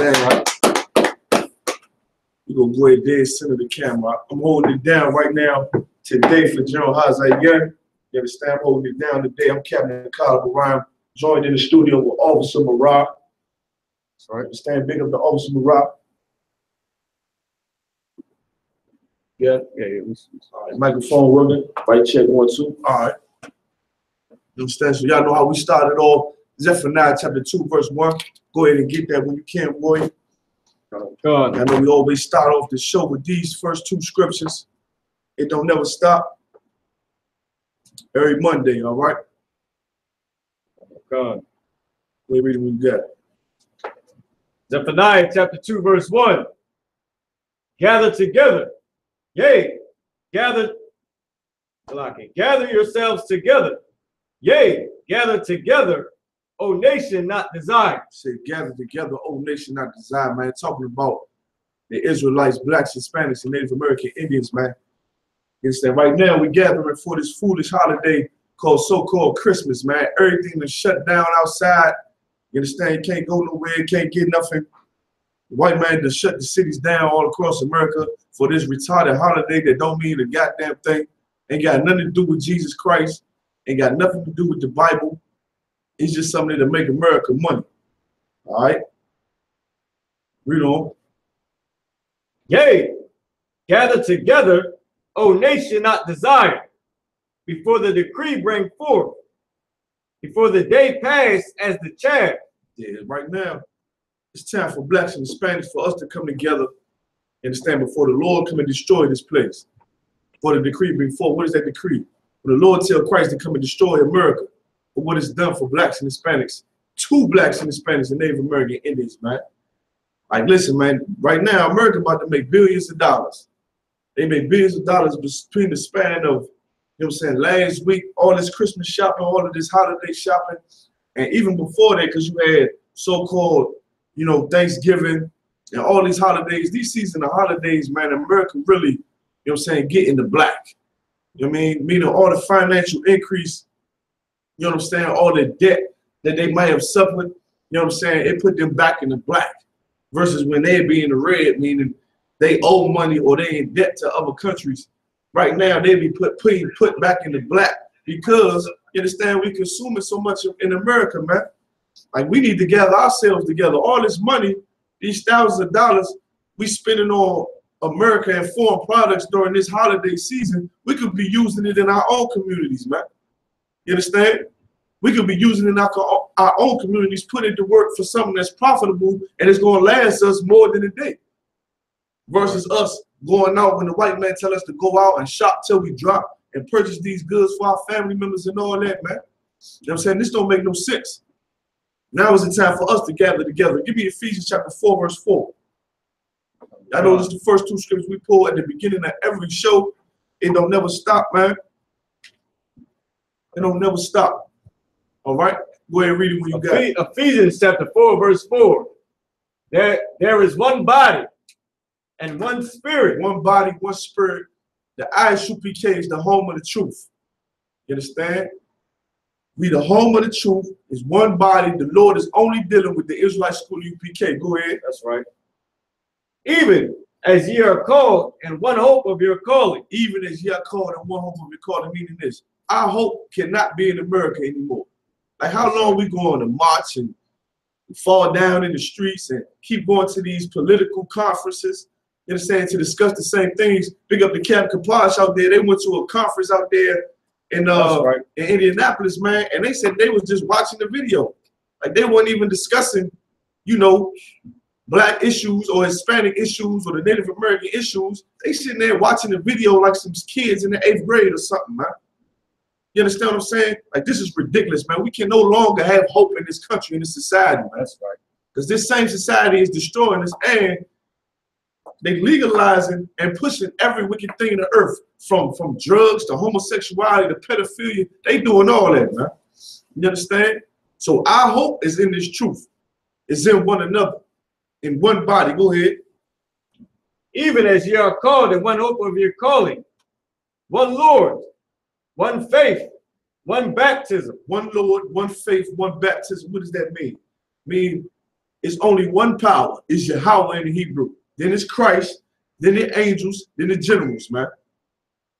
understand, right? We're going to go ahead and center the camera. I'm holding it down right now today for General Hazai Yen. You understand? I'm holding it down today. I'm Captain Kyle Ryan, joined in the studio with Officer Marat. All right, understand? Big up to Officer Marat. Yeah. All right, microphone working. Right, check 1, 2. All right. You understand? So y'all know how we started off. Zephaniah chapter 2, verse 1. Go ahead and get that when you can, boy. God. I know we always start off the show with these first 2 scriptures. It don't never stop. Every Monday, all right? God. Wait, read it when you got it. Zephaniah chapter 2, verse 1. Gather together. Yea, gather yourselves together. Yea, gather together, O nation not desired. Say, gather together, O nation not desired, man. Talking about the Israelites, blacks, Hispanics, and Native American Indians, man. You understand? Right now, we're gathering for this foolish holiday called so-called Christmas, man. Everything is shut down outside. You understand? You can't go nowhere, you can't get nothing. The white man to shut the cities down all across America for this retarded holiday that don't mean a goddamn thing. Ain't got nothing to do with Jesus Christ. Ain't got nothing to do with the Bible. It's just something to make America money. All right? Read on. Yea, gather together, O nation not desired, before the decree bring forth, before the day pass as the chaff. Yeah, right now, it's time for blacks and Hispanics for us to come together and stand before the Lord, come and destroy this place. For the decree bring forth. What is that decree? When the Lord tell Christ to come and destroy America, for what is done for blacks and Hispanics, to blacks and Hispanics and Native American Indians, man. Like, listen, man, right now, America about to make billions of dollars. They made billions of dollars between the span of, you know what I'm saying, last week, all this Christmas shopping, all of this holiday shopping, and even before that, because you had so-called, you know, Thanksgiving and all these holidays, these season of holidays, man, America really, you know what I'm saying, get in the black. You know what I mean? Meaning all the financial increase, you know what I'm saying, all the debt that they might have suffered, you know what I'm saying, it put them back in the black. Versus when they be in the red, meaning they owe money or they in debt to other countries. Right now, they be put back in the black because, you understand, we consuming so much in America, man. Like, we need to gather ourselves together. All this money, these thousands of dollars we spending on America and foreign products during this holiday season, we could be using it in our own communities, man. You understand? We could be using it in our own communities, put it to work for something that's profitable and it's going to last us more than a day. Versus us going out when the white man tell us to go out and shop till we drop and purchase these goods for our family members and all that, man. You know what I'm saying? This don't make no sense. Now is the time for us to gather together. Give me Ephesians chapter 4, verse 4. I know this is the first 2 scriptures we pull at the beginning of every show. It don't never stop, man. It don't never stop. All right? Go ahead and read it when you got it. Ephesians chapter 4, verse 4. There is one body and one spirit. One body, one spirit. The I.S.U.P.K is the home of the truth. You understand? We the home of the truth. Is one body. The Lord is only dealing with the Israelite school U.P.K. Go ahead. That's right. Even as ye are called in one hope of your calling. Even as ye are called in one hope of your calling, meaning this. Our hope cannot be in America anymore. Like, how long we going to march and fall down in the streets and keep going to these political conferences, you understand, to discuss the same things. Big up the Captain Kapash out there. They went to a conference out there in Indianapolis, man, and they said they was just watching the video. Like, they weren't even discussing, you know, black issues or Hispanic issues or the Native American issues. They sitting there watching the video like some kids in the 8th grade or something, man. You understand what I'm saying? Like, this is ridiculous, man. We can no longer have hope in this country, in this society, man. That's right. Because this same society is destroying us, and they legalizing and pushing every wicked thing in the earth, from drugs to homosexuality to pedophilia. They doing all that, man. You understand? So our hope is in this truth. It's in one another, in one body. Go ahead. Even as ye are called in one hope of your calling, one Lord, one faith, one baptism. One Lord, one faith, one baptism. What does that mean? Mean It's only one power. It's Yahweh in the Hebrew. Then it's Christ, then the angels, then the generals, man.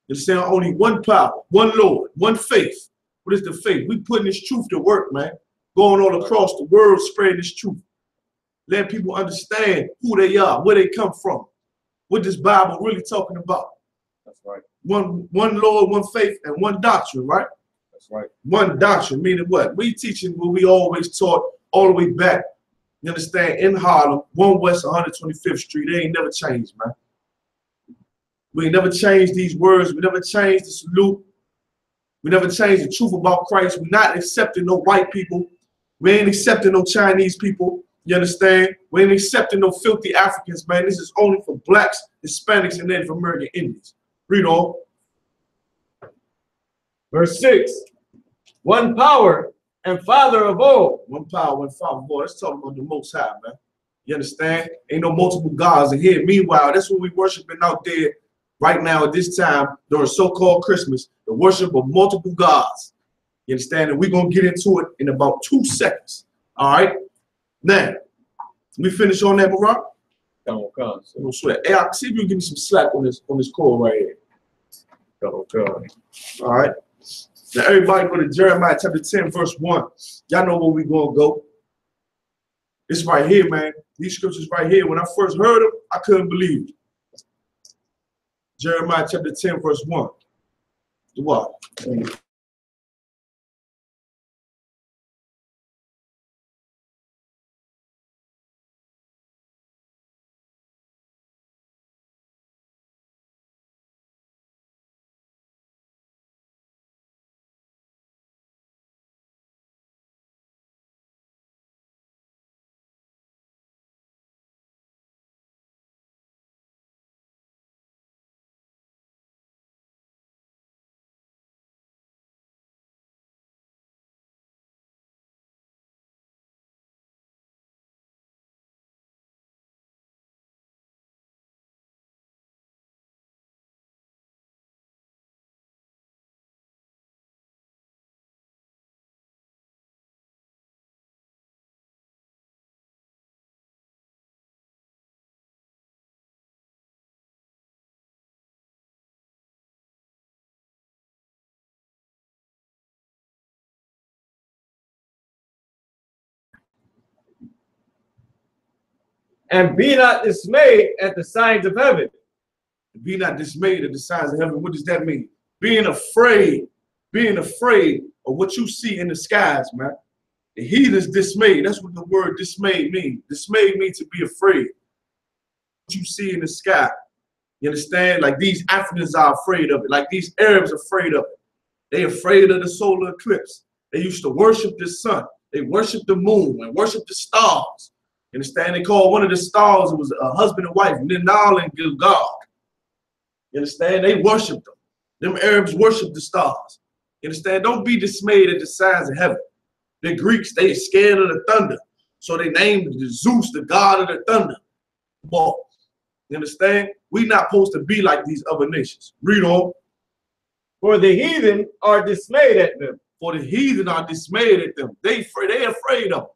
It's saying only one power, one Lord, one faith. What is the faith? We putting this truth to work, man. Going all across the world, spreading this truth. Letting people understand who they are, where they come from, what this Bible really talking about. That's right. One Lord, one faith, and one doctrine, right? That's right. One doctrine, meaning what? We teaching what we always taught all the way back. You understand? In Harlem, 1 West 125th Street. They ain't never changed, man. We ain't never changed these words. We never changed the salute. We never changed the truth about Christ. We're not accepting no white people. We ain't accepting no Chinese people. You understand? We ain't accepting no filthy Africans, man. This is only for blacks, Hispanics, and Native American Indians. Read on. Verse 6. One power and Father of all. One power, one Father. Boy, let's talk about the Most High, man. You understand? Ain't no multiple gods in here. Meanwhile, that's what we worshiping out there right now at this time during so-called Christmas, the worship of multiple gods. You understand? And we're going to get into it in about 2 seconds. All right? Now, we finish on that, Barack? Don't come. No sweat. Hey, see if you can give me some slack on this call right here. Don't come. All right? Now, everybody go to Jeremiah chapter 10, verse 1. Y'all know where we going to go. It's right here, man. These scriptures right here. When I first heard them, I couldn't believe it. Jeremiah chapter 10, verse 1. What? And be not dismayed at the signs of heaven. Be not dismayed at the signs of heaven. What does that mean? Being afraid of what you see in the skies, man. The heathens dismayed. That's what the word dismayed means. Dismayed means to be afraid. What you see in the sky. You understand? Like these Africans are afraid of it. Like these Arabs are afraid of it. They afraid of the solar eclipse. They used to worship the sun. They worship the moon and worship the stars. You understand? They called one of the stars, it was a husband and wife, Ninal and Gilgal. You understand? They worship them. Them Arabs worship the stars. You understand? Don't be dismayed at the signs of heaven. The Greeks, they scared of the thunder. So they named Zeus the god of the thunder. Boy, you understand? We not supposed to be like these other nations. Read on. For the heathen are dismayed at them. For the heathen are dismayed at them. They afraid of them.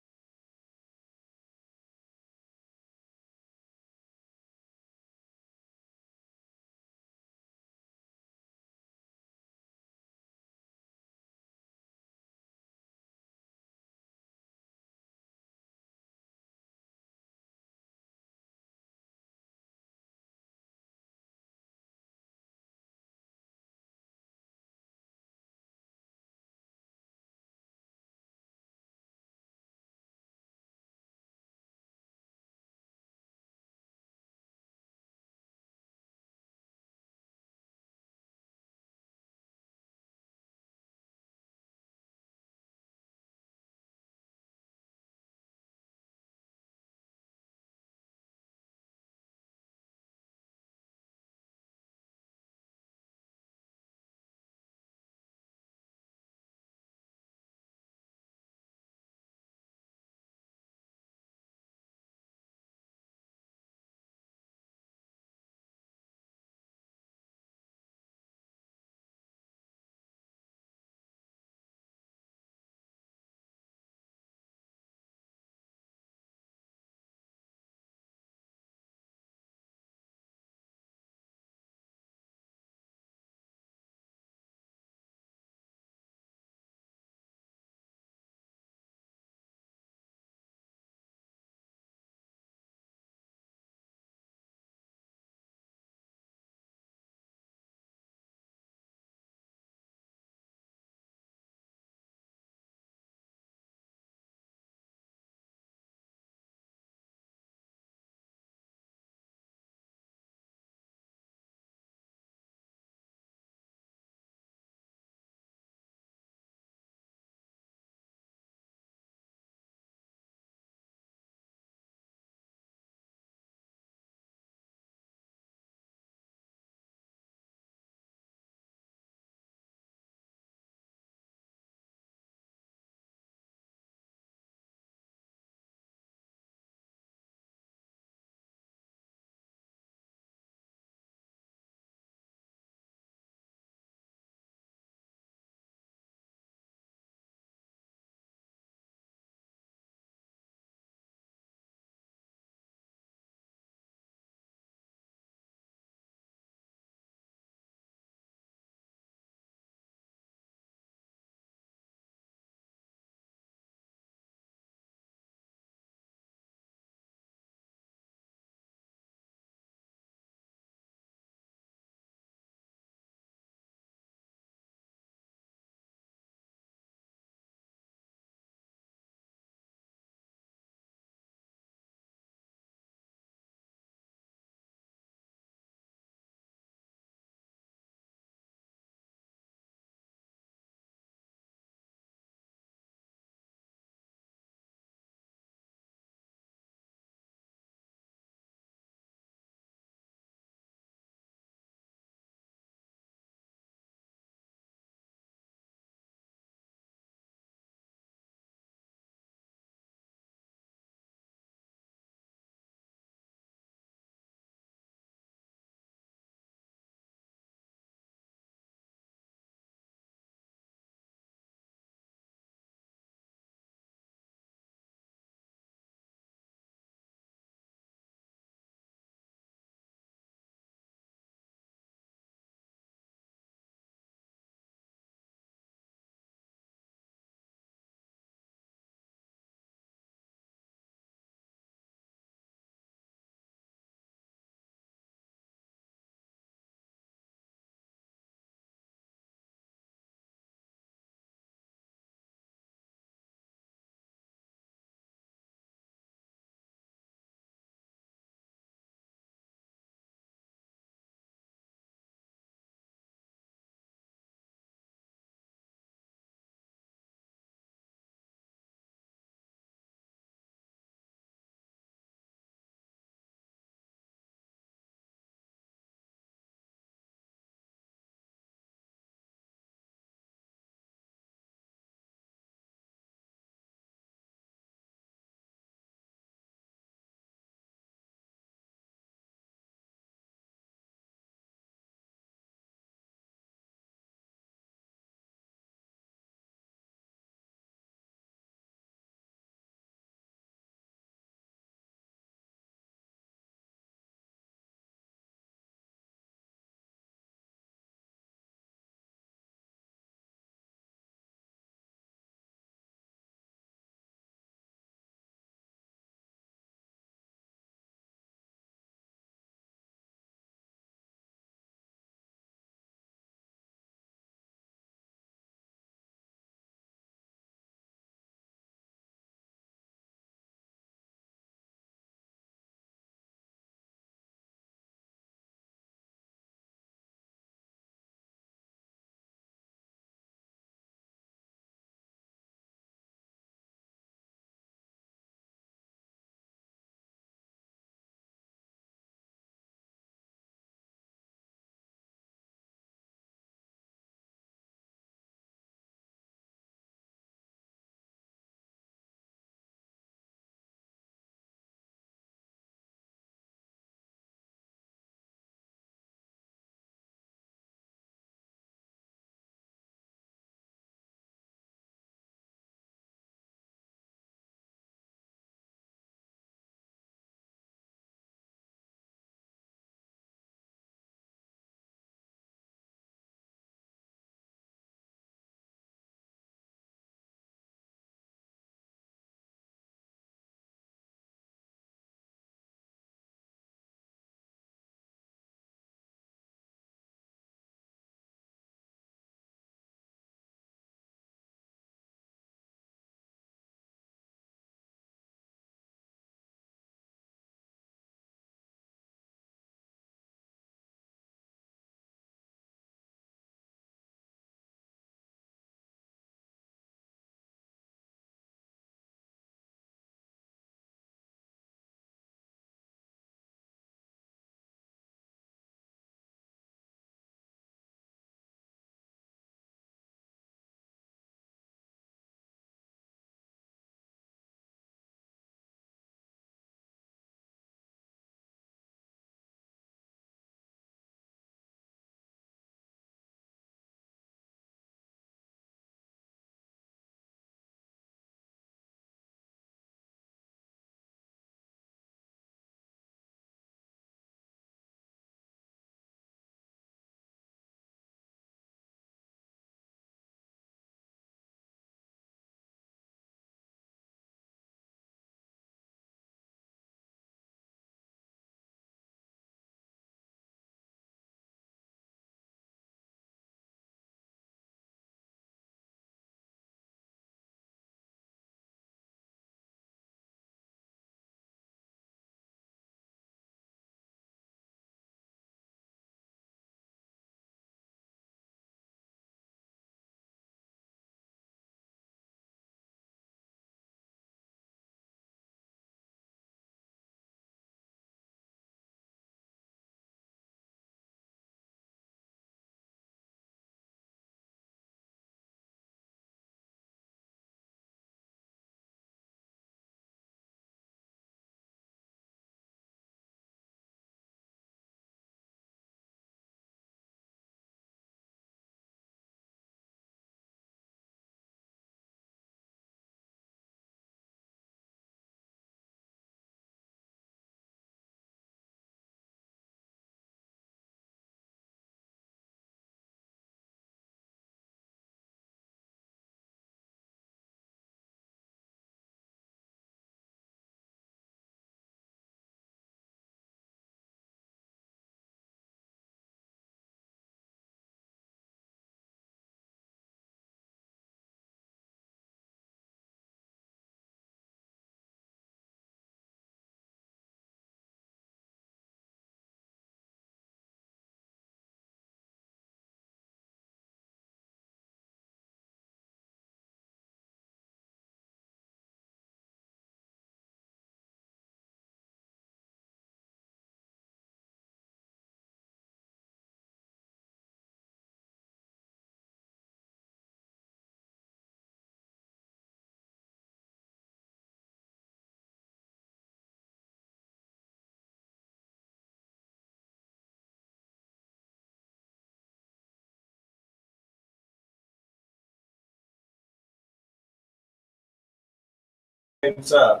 time.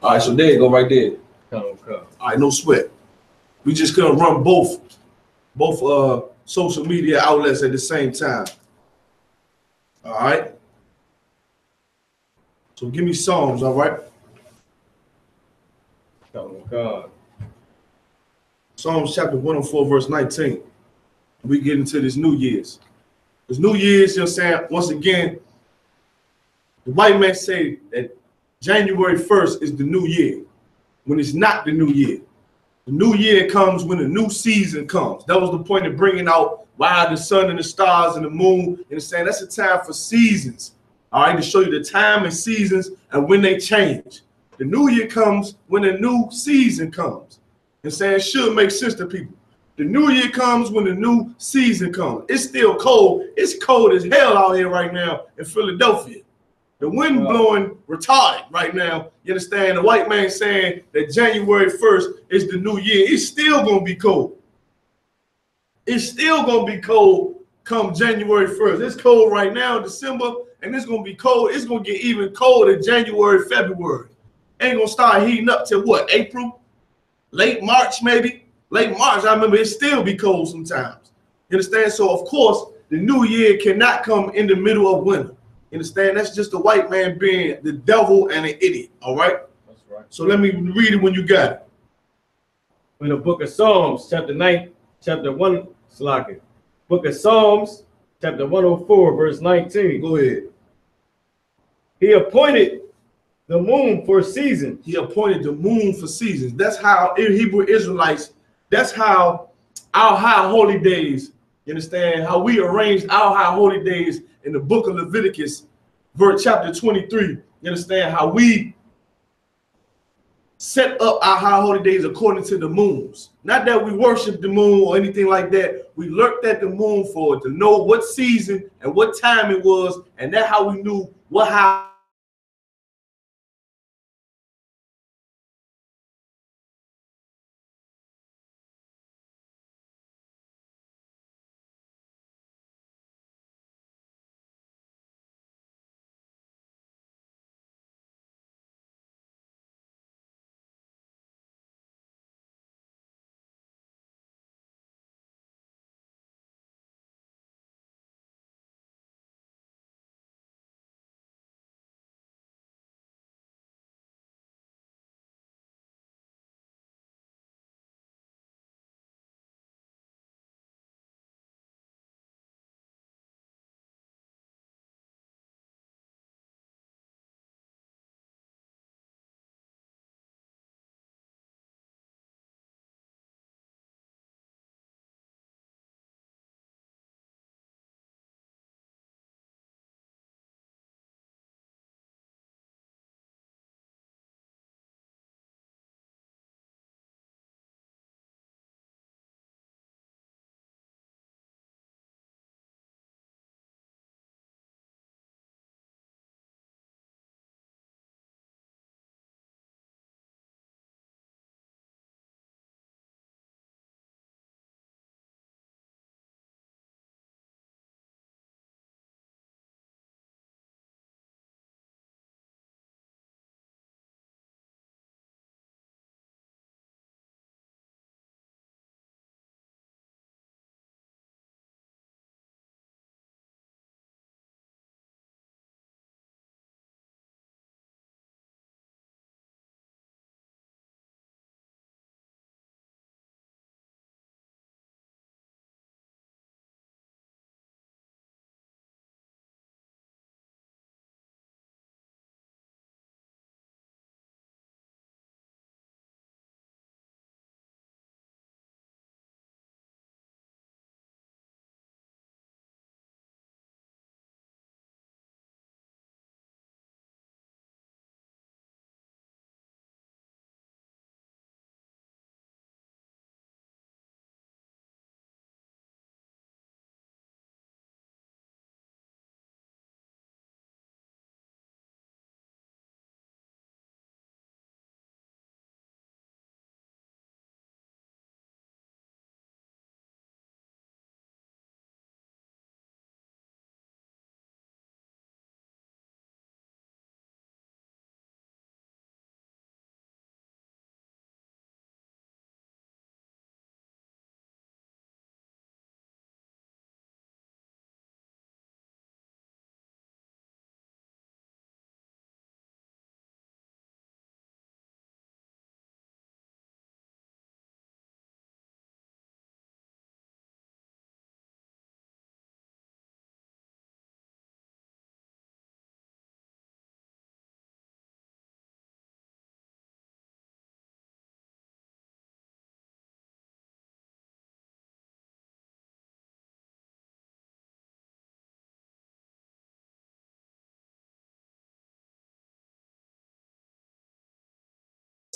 All right, so there you go right there. Okay. All right, no sweat. We just couldn't run both social media outlets at the same time. All right. So give me Psalms, all right? Oh God. Psalms chapter 104, verse 19. We get into this New Year's. This New Year's, you know what I'm saying? Once again, the white man say that January 1st is the new year, when it's not the new year. The new year comes when a new season comes. That was the point of bringing out why the sun and the stars and the moon, and saying that's a time for seasons. All right, to show you the time and seasons and when they change. The new year comes when a new season comes. And saying it should make sense to people. The new year comes when the new season comes. It's still cold. It's cold as hell out here right now in Philadelphia. The wind blowing retarded right now. You understand? The white man saying that January 1st is the new year. It's still going to be cold. It's still going to be cold come January 1st. It's cold right now, December, and it's going to be cold. It's going to get even colder in January, February. Ain't going to start heating up till what, April? Late March, maybe? Late March, I remember it still be cold sometimes. You understand? So, of course, the new year cannot come in the middle of winter. You understand? That's just the white man being the devil and an idiot, all right? That's right. So let me read it when you got it. In the book of Psalms, chapter 1, Salaki. Book of Psalms, chapter 104, verse 19. Go ahead. He appointed the moon for seasons. He appointed the moon for seasons. That's how in Hebrew Israelites, that's how our high holy days, you understand, how we arranged our high holy days in the book of Leviticus, verse chapter 23. You understand how we set up our high holy days according to the moons. Not that we worship the moon or anything like that. We looked at the moon for it to know what season and what time it was, and that's how we knew what how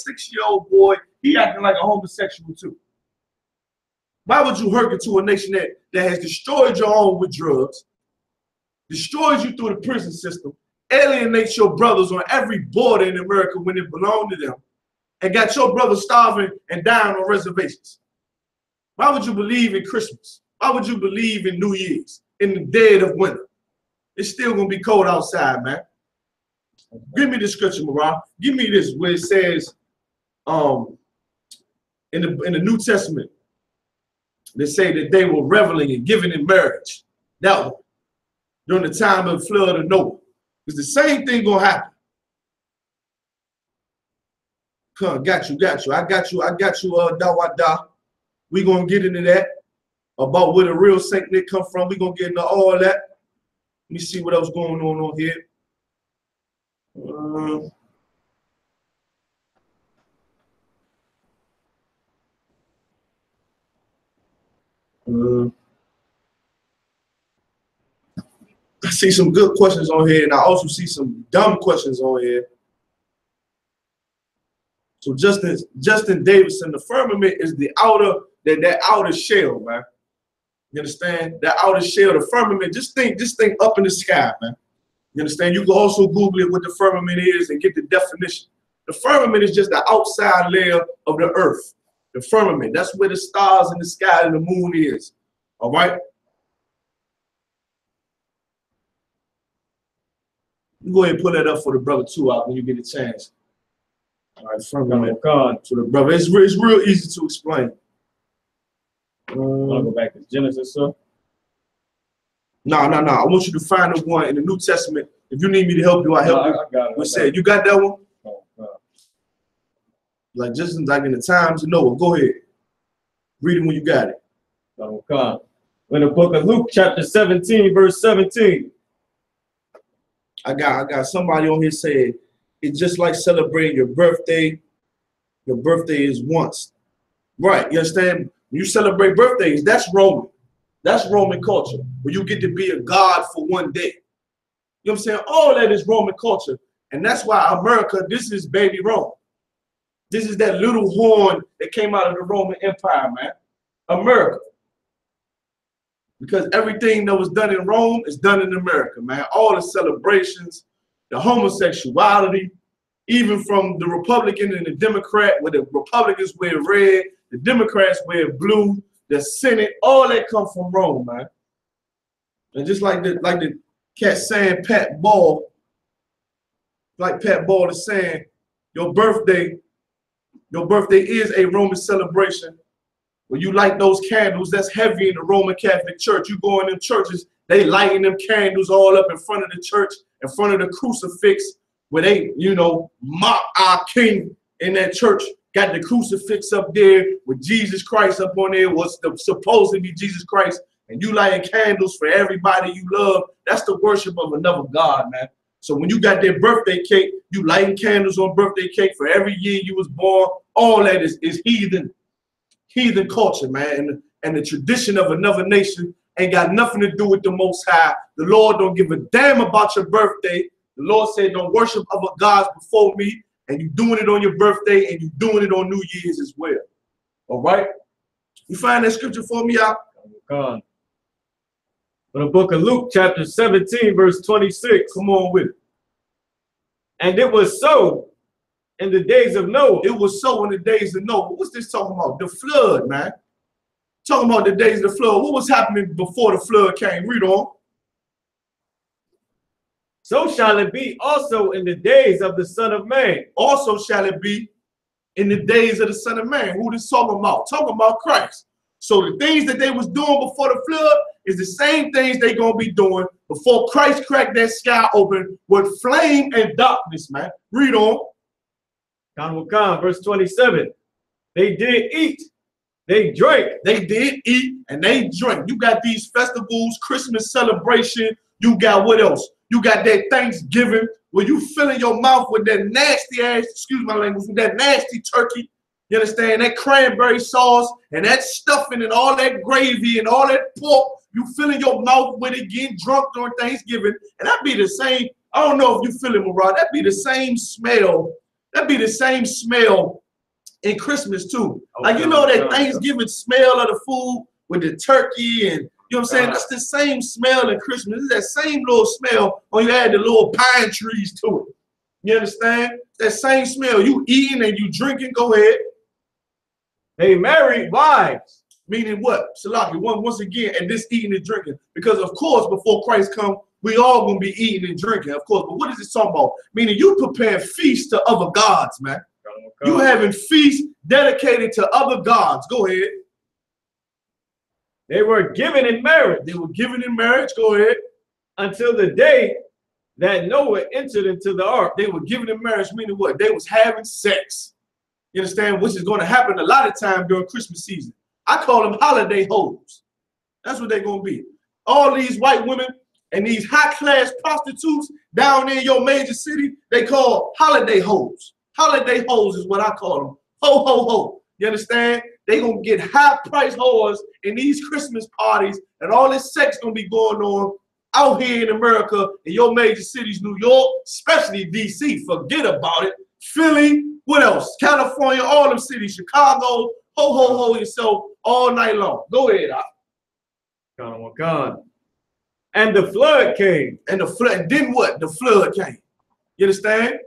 6-year-old boy, he acting like a homosexual too. Why would you hearken to a nation that has destroyed your own with drugs, destroys you through the prison system, alienates your brothers on every border in America when it belonged to them, and got your brothers starving and dying on reservations? Why would you believe in Christmas? Why would you believe in New Year's in the dead of winter? It's still gonna be cold outside, man. Give me the scripture, Marah. Give me this where it says, in the New Testament, they say that they were reveling and giving in marriage. That one, during the time of the flood of Noah. It's the same thing gonna happen. Come, got you. I got you, Dawada. We gonna get into that, about where the real Saint Nick come from. We gonna get into all that. Let me see what else going on here. I see some good questions on here, and I also see some dumb questions on here. So Justin Davidson, the firmament is the outer, that outer shell, man. You understand? That outer shell, the firmament, just think up in the sky, man. You understand? You can also Google it what the firmament is and get the definition. The firmament is just the outside layer of the earth. The firmament, that's where the stars in the sky and the moon is. All right? You go ahead and put that up for the brother too out when you get a chance. All right, firmament. God to the brother. It's real easy to explain. I'll go back to Genesis, sir. No. I want you to find the one in the New Testament. If you need me to help you, I'll help you. I got it. What said? You got that one? Oh, God. Like just like in the times of Noah. Go ahead. Read it when you got it. Oh, God. In the book of Luke, chapter 17, verse 17. I got somebody on here saying it's just like celebrating your birthday. Your birthday is once. Right. You understand? When you celebrate birthdays, that's Roman. That's Roman culture, where you get to be a god for one day. You know what I'm saying? All that is Roman culture. And that's why America, this is baby Rome. This is that little horn that came out of the Roman Empire, man. America. Because everything that was done in Rome is done in America, man. All the celebrations, the homosexuality, even from the Republican and the Democrat, where the Republicans wear red, the Democrats wear blue, the Senate, all that come from Rome, man. And just like the cat saying, Pat Ball, like Pat Ball is saying, your birthday is a Roman celebration. When you light those candles, that's heavy in the Roman Catholic Church. You go in them churches, they lighting them candles all up in front of the church, in front of the crucifix, where they, you know, mock our king in that church. Got the crucifix up there with Jesus Christ up on there, what's supposed to be Jesus Christ, and you lighting candles for everybody you love. That's the worship of another God, man. So when you got their birthday cake, you lighting candles on birthday cake for every year you was born. All that is heathen culture, man. And the tradition of another nation ain't got nothing to do with the Most High. The Lord don't give a damn about your birthday. The Lord said, don't worship other gods before me. And you doing it on your birthday, and you doing it on New Year's as well. All right? You find that scripture for me out? God. In the book of Luke, chapter 17, verse 26. Come on with it. And it was so in the days of Noah. It was so in the days of Noah. What's this talking about? The flood, man. Talking about the days of the flood. What was happening before the flood came? Read on. So shall it be also in the days of the Son of Man. Also shall it be in the days of the Son of Man. Who this talking about? Talking about Christ. So the things that they was doing before the flood is the same things they gonna be doing before Christ cracked that sky open with flame and darkness, man. Read on. Verse 27. They did eat, they drank. They did eat and they drank. You got these festivals, Christmas celebration. You got what else? You got that Thanksgiving where you filling your mouth with that nasty ass, excuse my language, with that nasty turkey. You understand? That cranberry sauce and that stuffing and all that gravy and all that pork. You filling your mouth with it, getting drunk during Thanksgiving. And that'd be the same. I don't know if you feel it, Murad. That'd be the same smell That be the same smell in Christmas too. Oh, like, you know, that Thanksgiving smell of the food with the turkey and, you know what I'm saying? That's the same smell in Christmas. It's that same little smell when you add the little pine trees to it. You understand? That same smell. You eating and you drinking, go ahead. They married wives. Meaning what? Salaki, once again, and this eating and drinking. Because of course, before Christ come, we all gonna be eating and drinking, of course. But what is it talking about? Meaning you prepare feasts to other gods, man. You having feasts dedicated to other gods. Go ahead. They were given in marriage. They were given in marriage. Go ahead. Until the day that Noah entered into the ark. They were given in marriage, meaning what? They was having sex. You understand? Which is going to happen a lot of time during Christmas season. I call them holiday hoes. That's what they're going to be. All these white women and these high-class prostitutes down in your major city, they call holiday hoes. Holiday hoes is what I call them. Ho, ho, ho. You understand? They going to get high-priced whores in these Christmas parties, and all this sex going to be going on out here in America, in your major cities, New York, especially D.C. Forget about it. Philly, what else? California, all them cities, Chicago, ho, ho, ho yourself all night long. Go ahead, God. And the flood came. And the flood, and then what? The flood came. You understand?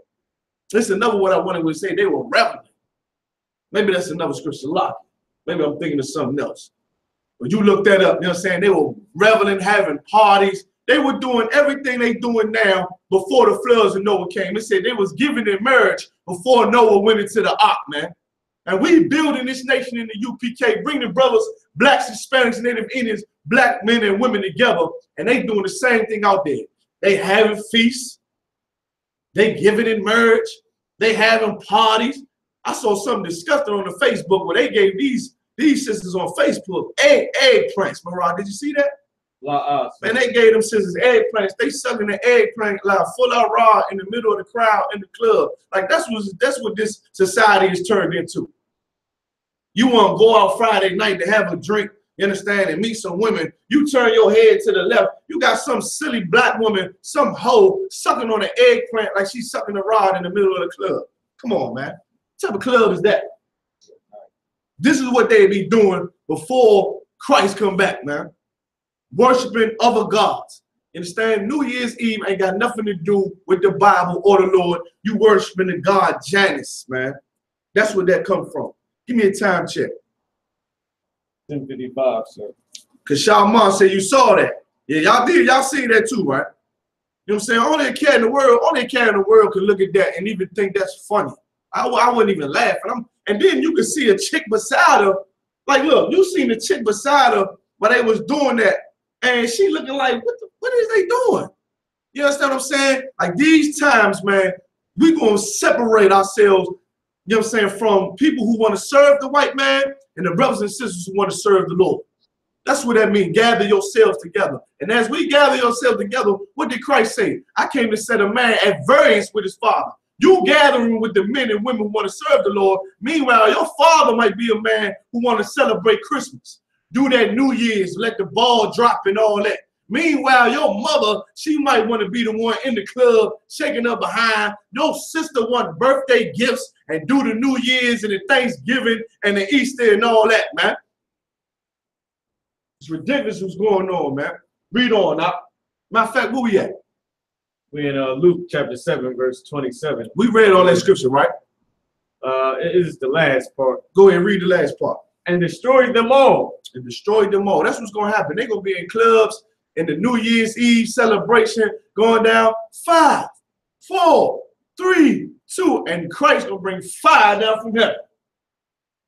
This is another what I wanted to say. They were reveling. Maybe that's another scripture lot. Maybe I'm thinking of something else. But you look that up, you know what I'm saying? They were reveling, having parties. They were doing everything they doing now before the floods of Noah came. It said they was given in marriage before Noah went into the ark, man. And we building this nation in the U.P.K, bringing brothers, blacks, Hispanics, Native Indians, black men and women together, and they doing the same thing out there. They having feasts. They giving in marriage. They having parties. I saw something disgusting on the Facebook where they gave these sisters on Facebook eggplants. Marad, did you see that? Man, they gave them sisters eggplants. They sucking the eggplant like full out raw in the middle of the crowd in the club. Like that's what this society is turned into. You want to go out Friday night to have a drink, you understand, and meet some women. You turn your head to the left. You got some silly black woman, some hoe, sucking on an eggplant like she's sucking a rod in the middle of the club. Come on, man. What type of club is that? This is what they be doing before Christ come back, man. Worshiping other gods. You understand? New Year's Eve ain't got nothing to do with the Bible or the Lord. You worshiping the god Janus, man. That's where that come from. Give me a time check. 10:55, sir. Because Shalman said you saw that. Yeah, y'all did. Y'all see that too, right? You know what I'm saying? Only a cat in the world can look at that and even think that's funny. I wouldn't even laugh. And then you could see a chick beside her. Like, look, you seen the chick beside her while they was doing that. And she looking like, what is they doing? You understand what I'm saying? Like these times, man, we gonna separate ourselves, you know what I'm saying, from people who want to serve the white man and the brothers and sisters who want to serve the Lord. That's what that means, gather yourselves together. And as we gather yourselves together, what did Christ say? I came to set a man at variance with his father. You gathering with the men and women who want to serve the Lord. Meanwhile, your father might be a man who want to celebrate Christmas. Do that New Year's, let the ball drop and all that. Meanwhile, your mother, she might want to be the one in the club, shaking up behind. Your sister want birthday gifts and do the New Year's and the Thanksgiving and the Easter and all that, man. It's ridiculous what's going on, man. Read on now. Matter of fact, where we at? We in Luke chapter 7, verse 27. We read all that scripture, right? It is the last part. Go ahead and read the last part. And destroyed them all. And destroyed them all. That's what's going to happen. They're going to be in clubs in the New Year's Eve celebration going down. 5, 4, 3, 2. And Christ going to bring fire down from heaven.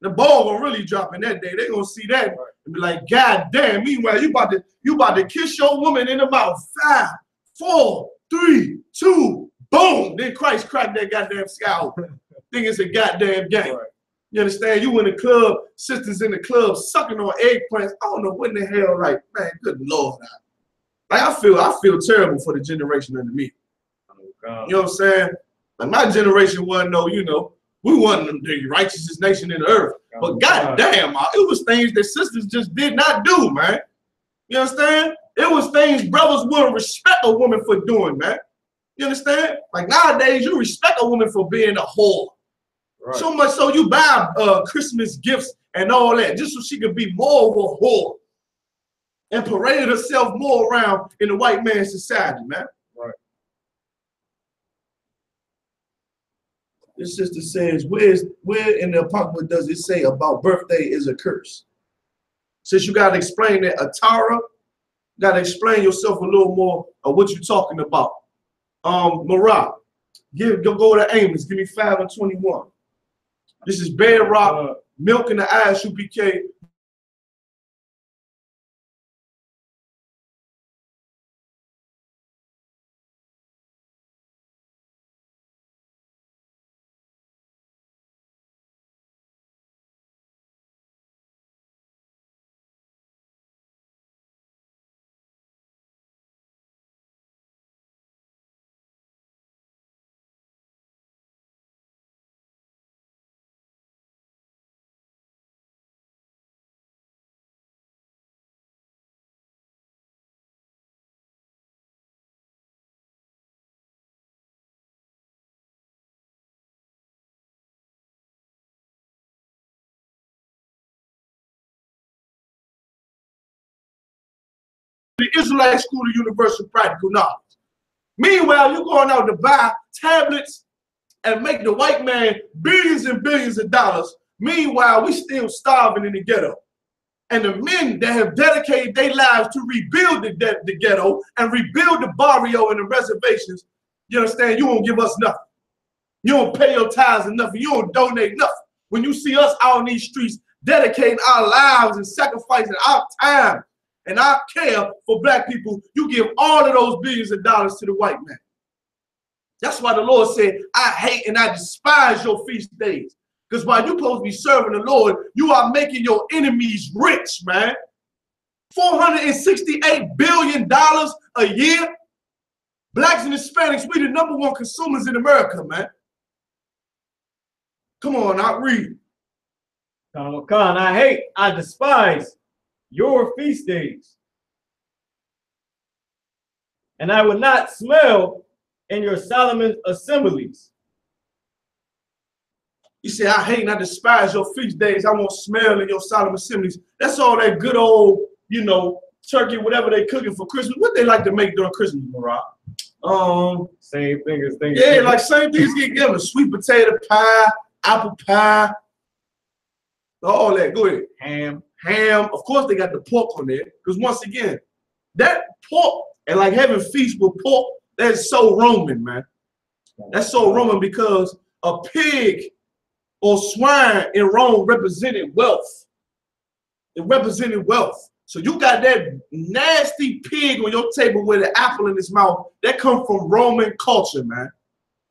The ball going to really drop in that day. They're going to see that and be like, God damn. Meanwhile, you about to kiss your woman in the mouth. 5, 4, 3, 2, boom. Then Christ cracked that goddamn sky open. Think it's a goddamn game. Right. You understand? You in the club, sisters in the club sucking on eggplants. I don't know what in the hell, like, man, good Lord. Like I feel terrible for the generation under me. Oh, you know what I'm saying? Like my generation wasn't no, you know, we wasn't the righteousest nation in the earth. Oh, but goddamn, it was things that sisters just did not do, man. You understand? It was things brothers wouldn't respect a woman for doing, man. You understand? Like nowadays, you respect a woman for being a whore. Right. So much so you buy Christmas gifts and all that just so she could be more of a whore and parade herself more around in the white man's society, man. Right. This sister says, where in the Apocrypha does it say about birthday is a curse? Since you got to explain that, Atara, you got to explain yourself a little more of what you're talking about. Marah, go to Amos. Give me 5 and 21. This is Bedrock, Milk and the I.S.U.P.K. The Israelite School of Universal Practical Knowledge. Meanwhile, you're going out to buy tablets and make the white man billions and billions of dollars. Meanwhile, we still starving in the ghetto. And the men that have dedicated their lives to rebuild the ghetto and rebuild the barrio and the reservations, you understand, you won't give us nothing. You don't pay your tithes and nothing. You don't donate nothing. When you see us out in these streets dedicating our lives and sacrificing our time and our care for black people, you give all of those billions of dollars to the white man. That's why the Lord said, I hate and I despise your feast days. Because while you're supposed to be serving the Lord, you are making your enemies rich, man. $468 billion a year. Blacks and Hispanics, we the #1 consumers in America, man. Come on, I'll read. Khan, I hate, I despise your feast days. And I will not smell in your solemn assemblies. You say, I hate and I despise your feast days. I won't smell in your solemn assemblies. That's all that good old, you know, turkey, whatever they cooking for Christmas. What they like to make during Christmas, Marah? Same thing as things. Yeah, like same things get given. Sweet potato pie, apple pie, all that. Go ahead. Ham. Of course, they got the pork on there. Because once again, that pork and like having feast with pork, that's so Roman, man. That's so Roman because a pig or swine in Rome represented wealth. It represented wealth. So you got that nasty pig on your table with an apple in his mouth. That come from Roman culture, man.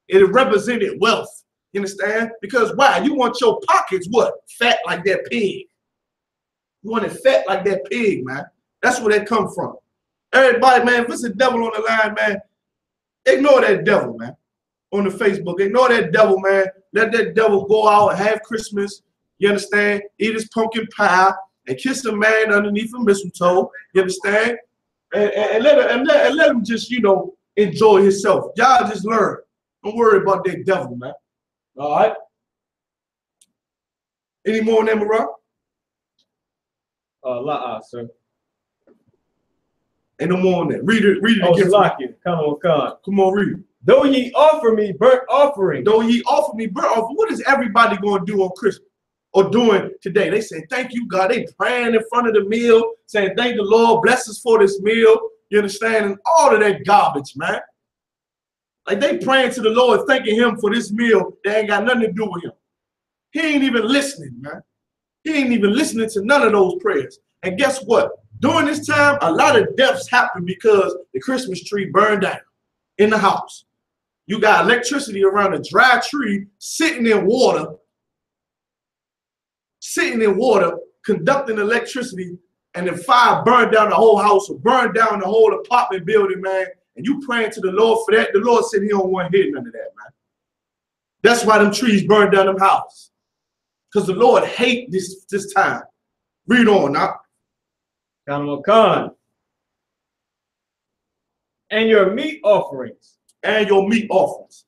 It represented wealth. You understand? Because why? You want your pockets what? Fat like that pig. You want it fat like that pig, man. That's where that come from. Everybody, man, if it's a devil on the line, man, ignore that devil, man. On the Facebook, ignore that devil, man. Let that devil go out and have Christmas. You understand? Eat his pumpkin pie and kiss a man underneath a mistletoe. You understand? And let him just, you know, enjoy himself. Y'all just learn. Don't worry about that devil, man. All right? Any more on that, Marah? Sir. Ain't no more on that. Read it again. Come on, read it. Though ye offer me burnt offering. Though ye offer me burnt offering. What is everybody going to do on Christmas or doing today? They say, thank you, God. They praying in front of the meal, saying, thank the Lord, bless us for this meal. You understand? And all of that garbage, man. Like they praying to the Lord, thanking him for this meal that ain't got nothing to do with him. He ain't even listening, man. He ain't even listening to none of those prayers. And guess what? During this time, a lot of deaths happen because the Christmas tree burned down in the house. You got electricity around a dry tree sitting in water, conducting electricity, and the fire burned down the whole house or burned down the whole apartment building, man. And you praying to the Lord for that. The Lord said he don't want to hear none of that, man. That's why them trees burned down them houses. Because the Lord hate this time. Read on now. Khan. And your meat offerings. and your meat offerings.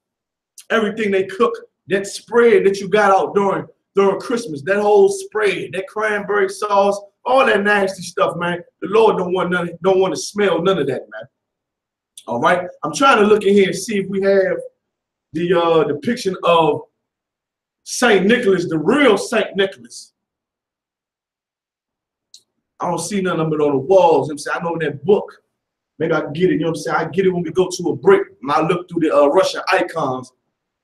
Everything they cook, that spread that you got out during Christmas, that whole spread, that cranberry sauce, all that nasty stuff, man. The Lord don't want to smell none of that, man. All right. I'm trying to look in here and see if we have the depiction of Saint Nicholas, the real Saint Nicholas. I don't see none of it on the walls. You know what I'm saying? I know in that book. Maybe I can get it. You know what I'm saying? I get it when we go to a break and I look through the Russian icons.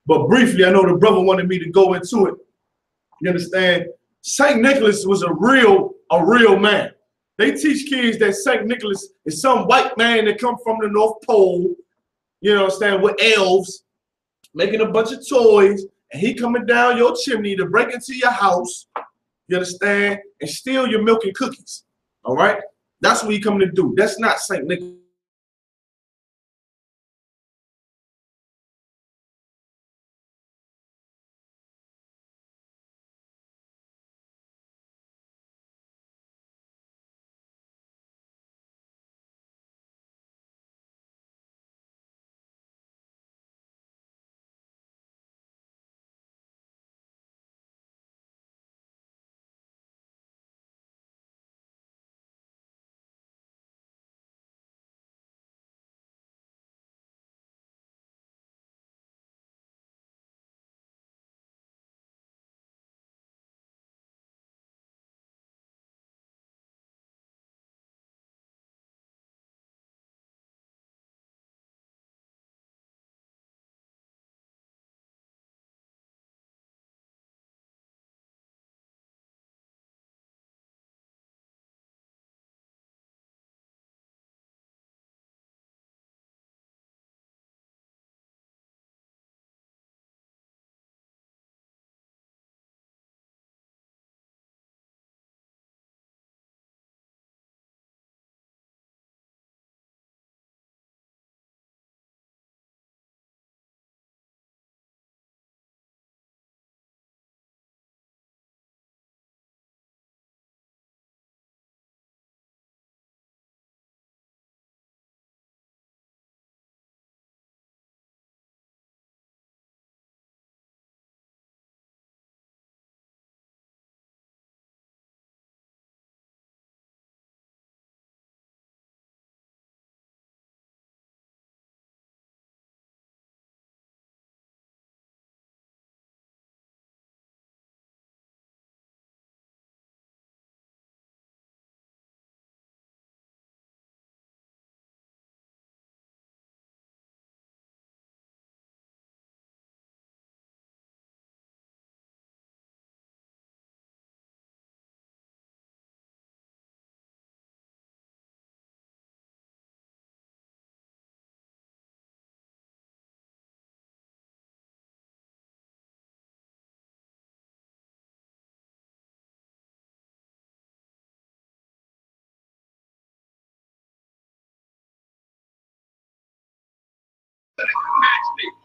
But briefly, I know the brother wanted me to go into it. You understand? Saint Nicholas was a real man. They teach kids that Saint Nicholas is some white man that come from the North Pole, you know what I'm saying, with elves, making a bunch of toys, and he coming down your chimney to break into your house, you understand, and steal your milk and cookies. All right? That's what he coming to do. That's not Saint Nicholas.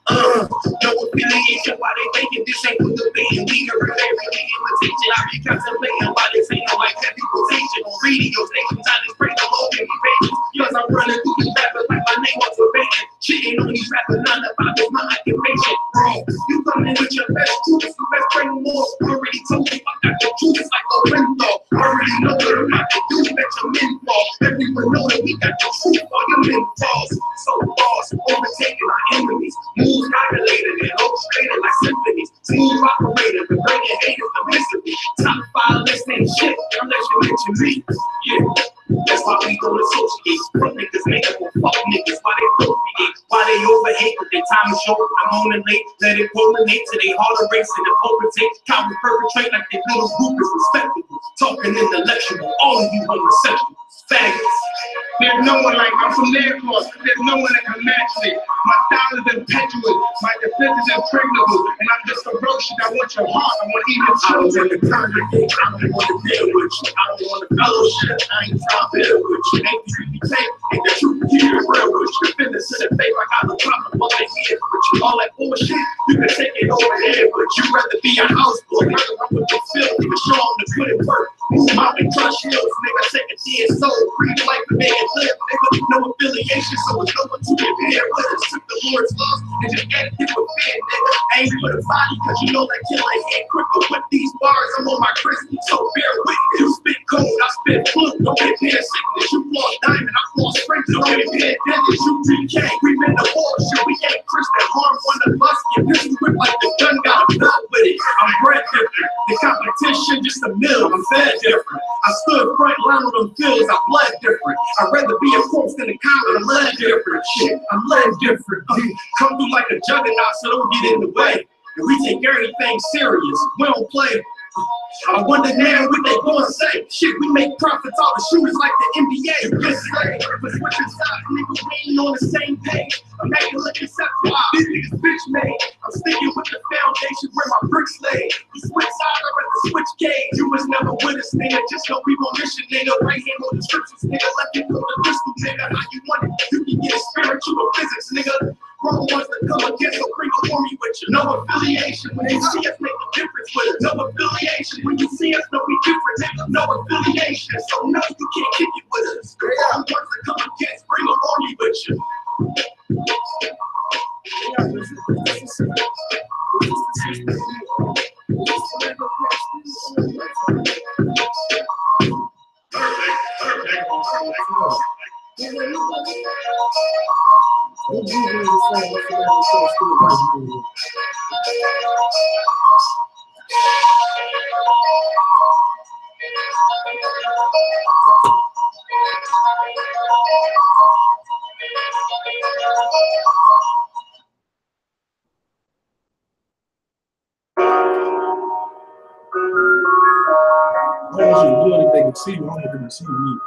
No affiliation, why they thinking this ain't for the being weaker and every imitation. I be contemplating why this ain't no like heavy rotation on radio stations. I just pray the Lord give me patience. Yours, I'm running through these rappers like my name was Verbatim. Shitting on these rappers, none about this my occupation. Bro, you coming with your best troops, you best bring more. Already told you I got the truth like a window. Already know what I'm about to do, bet your men fall. Everyone know that we got the truth, all your men falls. So boss, overtaking our enemies. Moves calculated and orchestrated like symphonies. Smooth operator, but bringing haters to mystery. Top 5 list ain't shit unless you mention me. Yeah, that's why we don't associate. Fuck niggas make up for fuck niggas. Why they procreate? Why they overhate? But their time is short. I'm on and late. Let it culminate to they harder race and the potentate. Cowards perpetrate like their little group is respectable. Talking intellectual, all of you homosexual faggots. There's no one like I'm from their course. There's no one that can match me. My style is impetuous. My defense is impregnable. And I'm just ferocious. I want your heart. I want even children to congregate. I don't want to deal with you. I don't want to fellowship. I ain't trying to deal with you. Ain't the truth you take. Ain't the truth you hear real with you. Defenders to the faith. I got no problem with they hear with you. All that bullshit, you can take it over here. But you rather be a house boy. Rather run with the filth. Even show them to put it work. Mop and crush hills, nigga, take a dead soul. Breathe like the man live, nigga. No affiliation, so it's no one to compare with us. Took the Lord's laws and just added it with fear, nigga. Ain't with a body, cause you know that killer head quicker with these bars. I'm on my crispy, so bear with me. You spit cold, I spit flu. Don't get near sickness, you floss diamond, I floss spring. Don't get near damage, you T.D.J.K. We been the war shit, we ain't Christian. Harm one of us, your pistol whip like the gun got a belt with it. I'm bred different, the competition just a mill. I'm fed different. I stood front line on them fields, I bled different. I'd rather be a corpse than a common. I'm led different, shit. I'm led different. Come through like a juggernaut, so don't get in the way. And we take everything serious. We don't play. I wonder now what they gonna say. Shit, we make profits off the shooters like the NBA. This slave, but switching sides, nigga, we ain't on the same page. I'm making look exceptional. This nigga's bitch made. I'm sticking with the foundation where my bricks laid. We switch sides, I'd rather switch gauge. You was never with us, nigga. Just know we gon' mission, nigga. Right hand on the scriptures, nigga. Left hand on the pistol, nigga. How you want it? You can get it spiritual or physics, nigga. Wrong ones that come against, so bring a army with you. No affiliation. When they see us, make a difference with us. No affiliation. When you see us, no, we different, nigga. No affiliation. So no, you can't kick it with us. The wrong ones that come against, bring a army with you. I don't want you to do anything and see you. I don't want them to see me.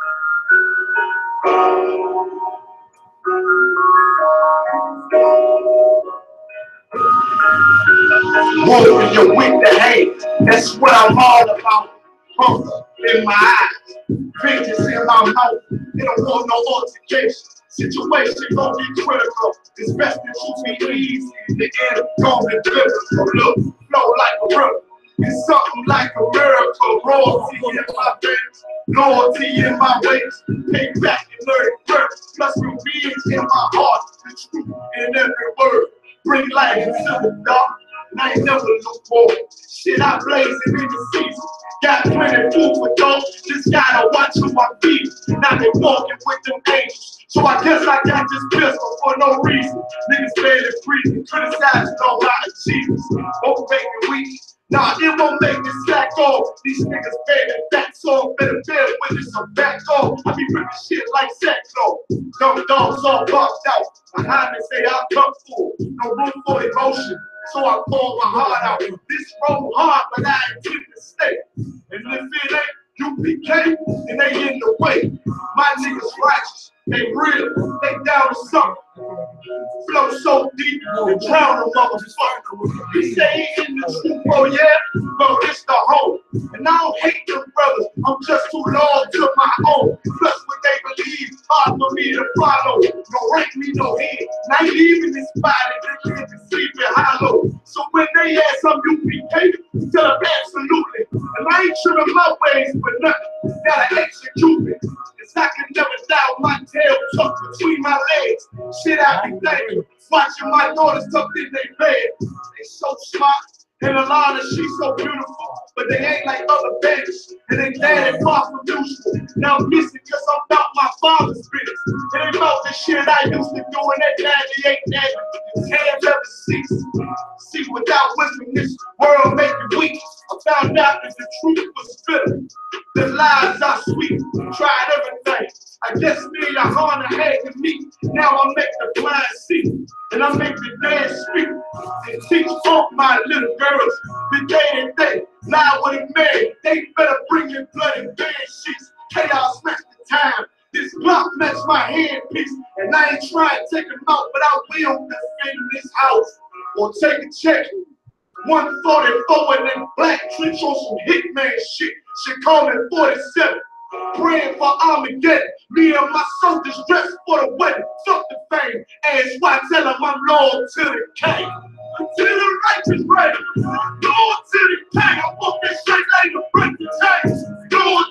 Wolf in your weak behavior. That's what I'm all about. Hunger in my eyes, vengeance in my mouth. They don't want no altercation. Situation gon' be critical. It's best that you be easy. The end gon' be biblical. Look, flow like a river. It's something like a miracle. Royalty in my veins, loyalty in my ways. Pay back and learn first. Plus revenge in my heart. The truth in every word. Bring light into the dark. And I ain't never look forward. Shit, I blazing in the season. Got plenty food for those. Just gotta watch who I feed. Now they walking with them angels. So I guess I got this pistol for no reason. Niggas barely breathing, criticizing all my achievements. Won't make me weak. Nah, it won't make me slack off. These niggas begging back off. Better bear with it, some back off. I be ripping shit like sex off. Dumb dogs all bugged out. Behind me say I come full. No room for emotion. So I pour my heart out. This road hard, but I intend to stay. And if it ain't U.P.K, then they in the way. My niggas righteous. They real, they down to something. Flow so deep, and drown a motherfucker. He say he in the truth, oh yeah, well it's the home. And I don't hate them brothers, I'm just too loyal to my own. Plus what they believe, hard for me to follow. No rank me, no head, not even this body, they live and sleep in hollow. So when they ask I'm U.P.K, tell them absolutely. And I ain't trimming my ways for nothing, gotta execute it. I can never doubt my tail tucked between my legs. Shit, I be thinking, watching my daughters tucked in their bed. They so smart, and Alana, she's so beautiful, but they ain't like other babies, and they dad and far from useful. Now I'm missing cause I'm about my father's business. It ain't about the shit I used to do in that 98 neighborhood. Can't ever cease. See, without wisdom, this world make you weak. I found out that the truth was bitter. The lies are sweet. Tried everything. I guess GEN.YAHANNA had to meet. Now I make the blind see. And I make the dead speak. And teach all my little girls the day and day. Lie with a man. They better bring your bloody bed sheets. Chaos match the time. This block match my handpiece. And I ain't trying to take them out, but I will defend this house. Or take a check. 144 and then black trench on some hitman shit. She call me 47. Praying for Armageddon. Me and my soldiers dressed for the wedding. Fuck the fame. Ask why tell them I'm loyal to the king. Until the righteous reign. Loyal to the king. I'm walking straight like a break the chains. Loyal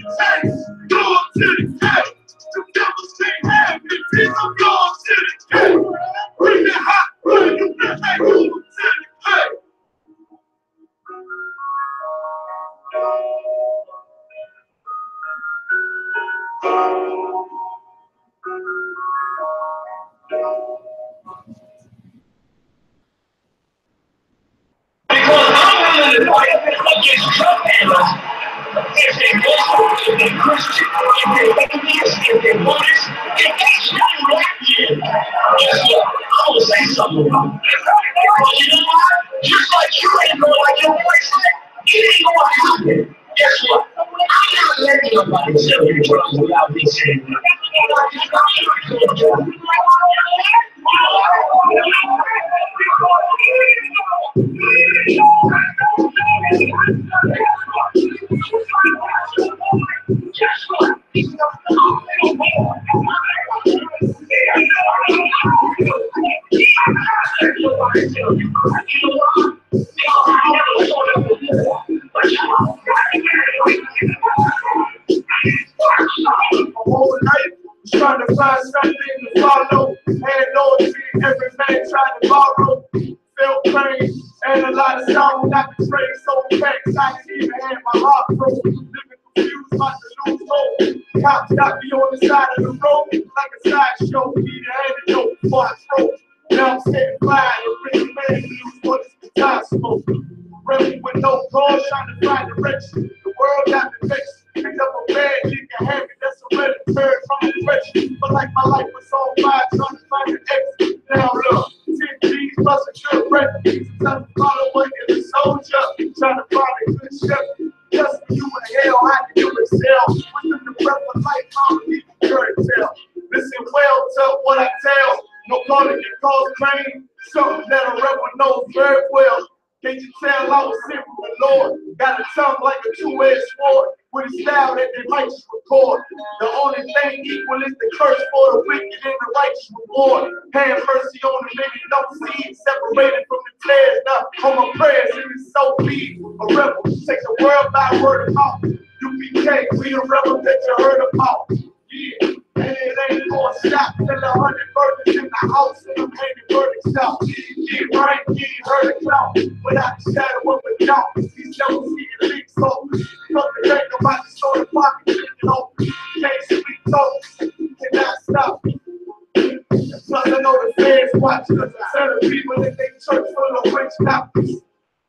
Takes, go to the cake. The devils can't have me. Piece of God to the cake. Bring it hot, bring it back. Go to the cake. Because I'm willing to fight against drug handlers. If they Muslim, if they Christian, if they atheist, if they Buddhist, if they study black men, guess what? I will say something about it. Because you know what? Just like you ain't going like your boy said, it ain't going to happen. Guess what? I'm not letting nobody sell your drugs without me saying that. Whole life trying to find something to follow. Had loyalty, every man trying to borrow. Felt pain and a lot of sorrow. Not to trade so facts. I didn't even have my heart broke. Living confused, about to lose hope. Cops got me on the side of the road like a sideshow. Need an antidote before I stroke. Now I'm sitting flying, a rich man news for this guitar smoke. Rebel with no cause, trying to find direction. The world got me vexed. Picked up a bad nigga habit that's a hereditary from depression. But like my life was on fire, trying to find an exit. Now look, 10 G's plus a trip refugees. Trying to follow one in a soldier. Trying to find a good shepherd. Just you in hell, how can you excel? Within the breath of life, I'm a deep tell. Listen well to what I tell. No calling can cause pain. Something that a rebel knows very well. Can't you tell I was sent from the Lord? Got a tongue like a two-edged sword, with a style that they might record. The only thing equal is the curse for the wicked and the righteous reward. Have mercy on the many don't see it, separated from the tares. Now on my prayers, it is so big. A rebel takes the world by word of mouth. U.P.K, we the rebel that you heard about. Yeah. And it ain't gonna stop till 100 burgers in the house and I'm handing verdicts out. Yeah, right, yeah, heard it clout without the shadow of a doubt. These devils see the leaks off. Fuck the thing about the store pocket, you know. Can't speak talk, cannot stop. Plus I know the fans watch us. Certain people in their church full of witch doctors.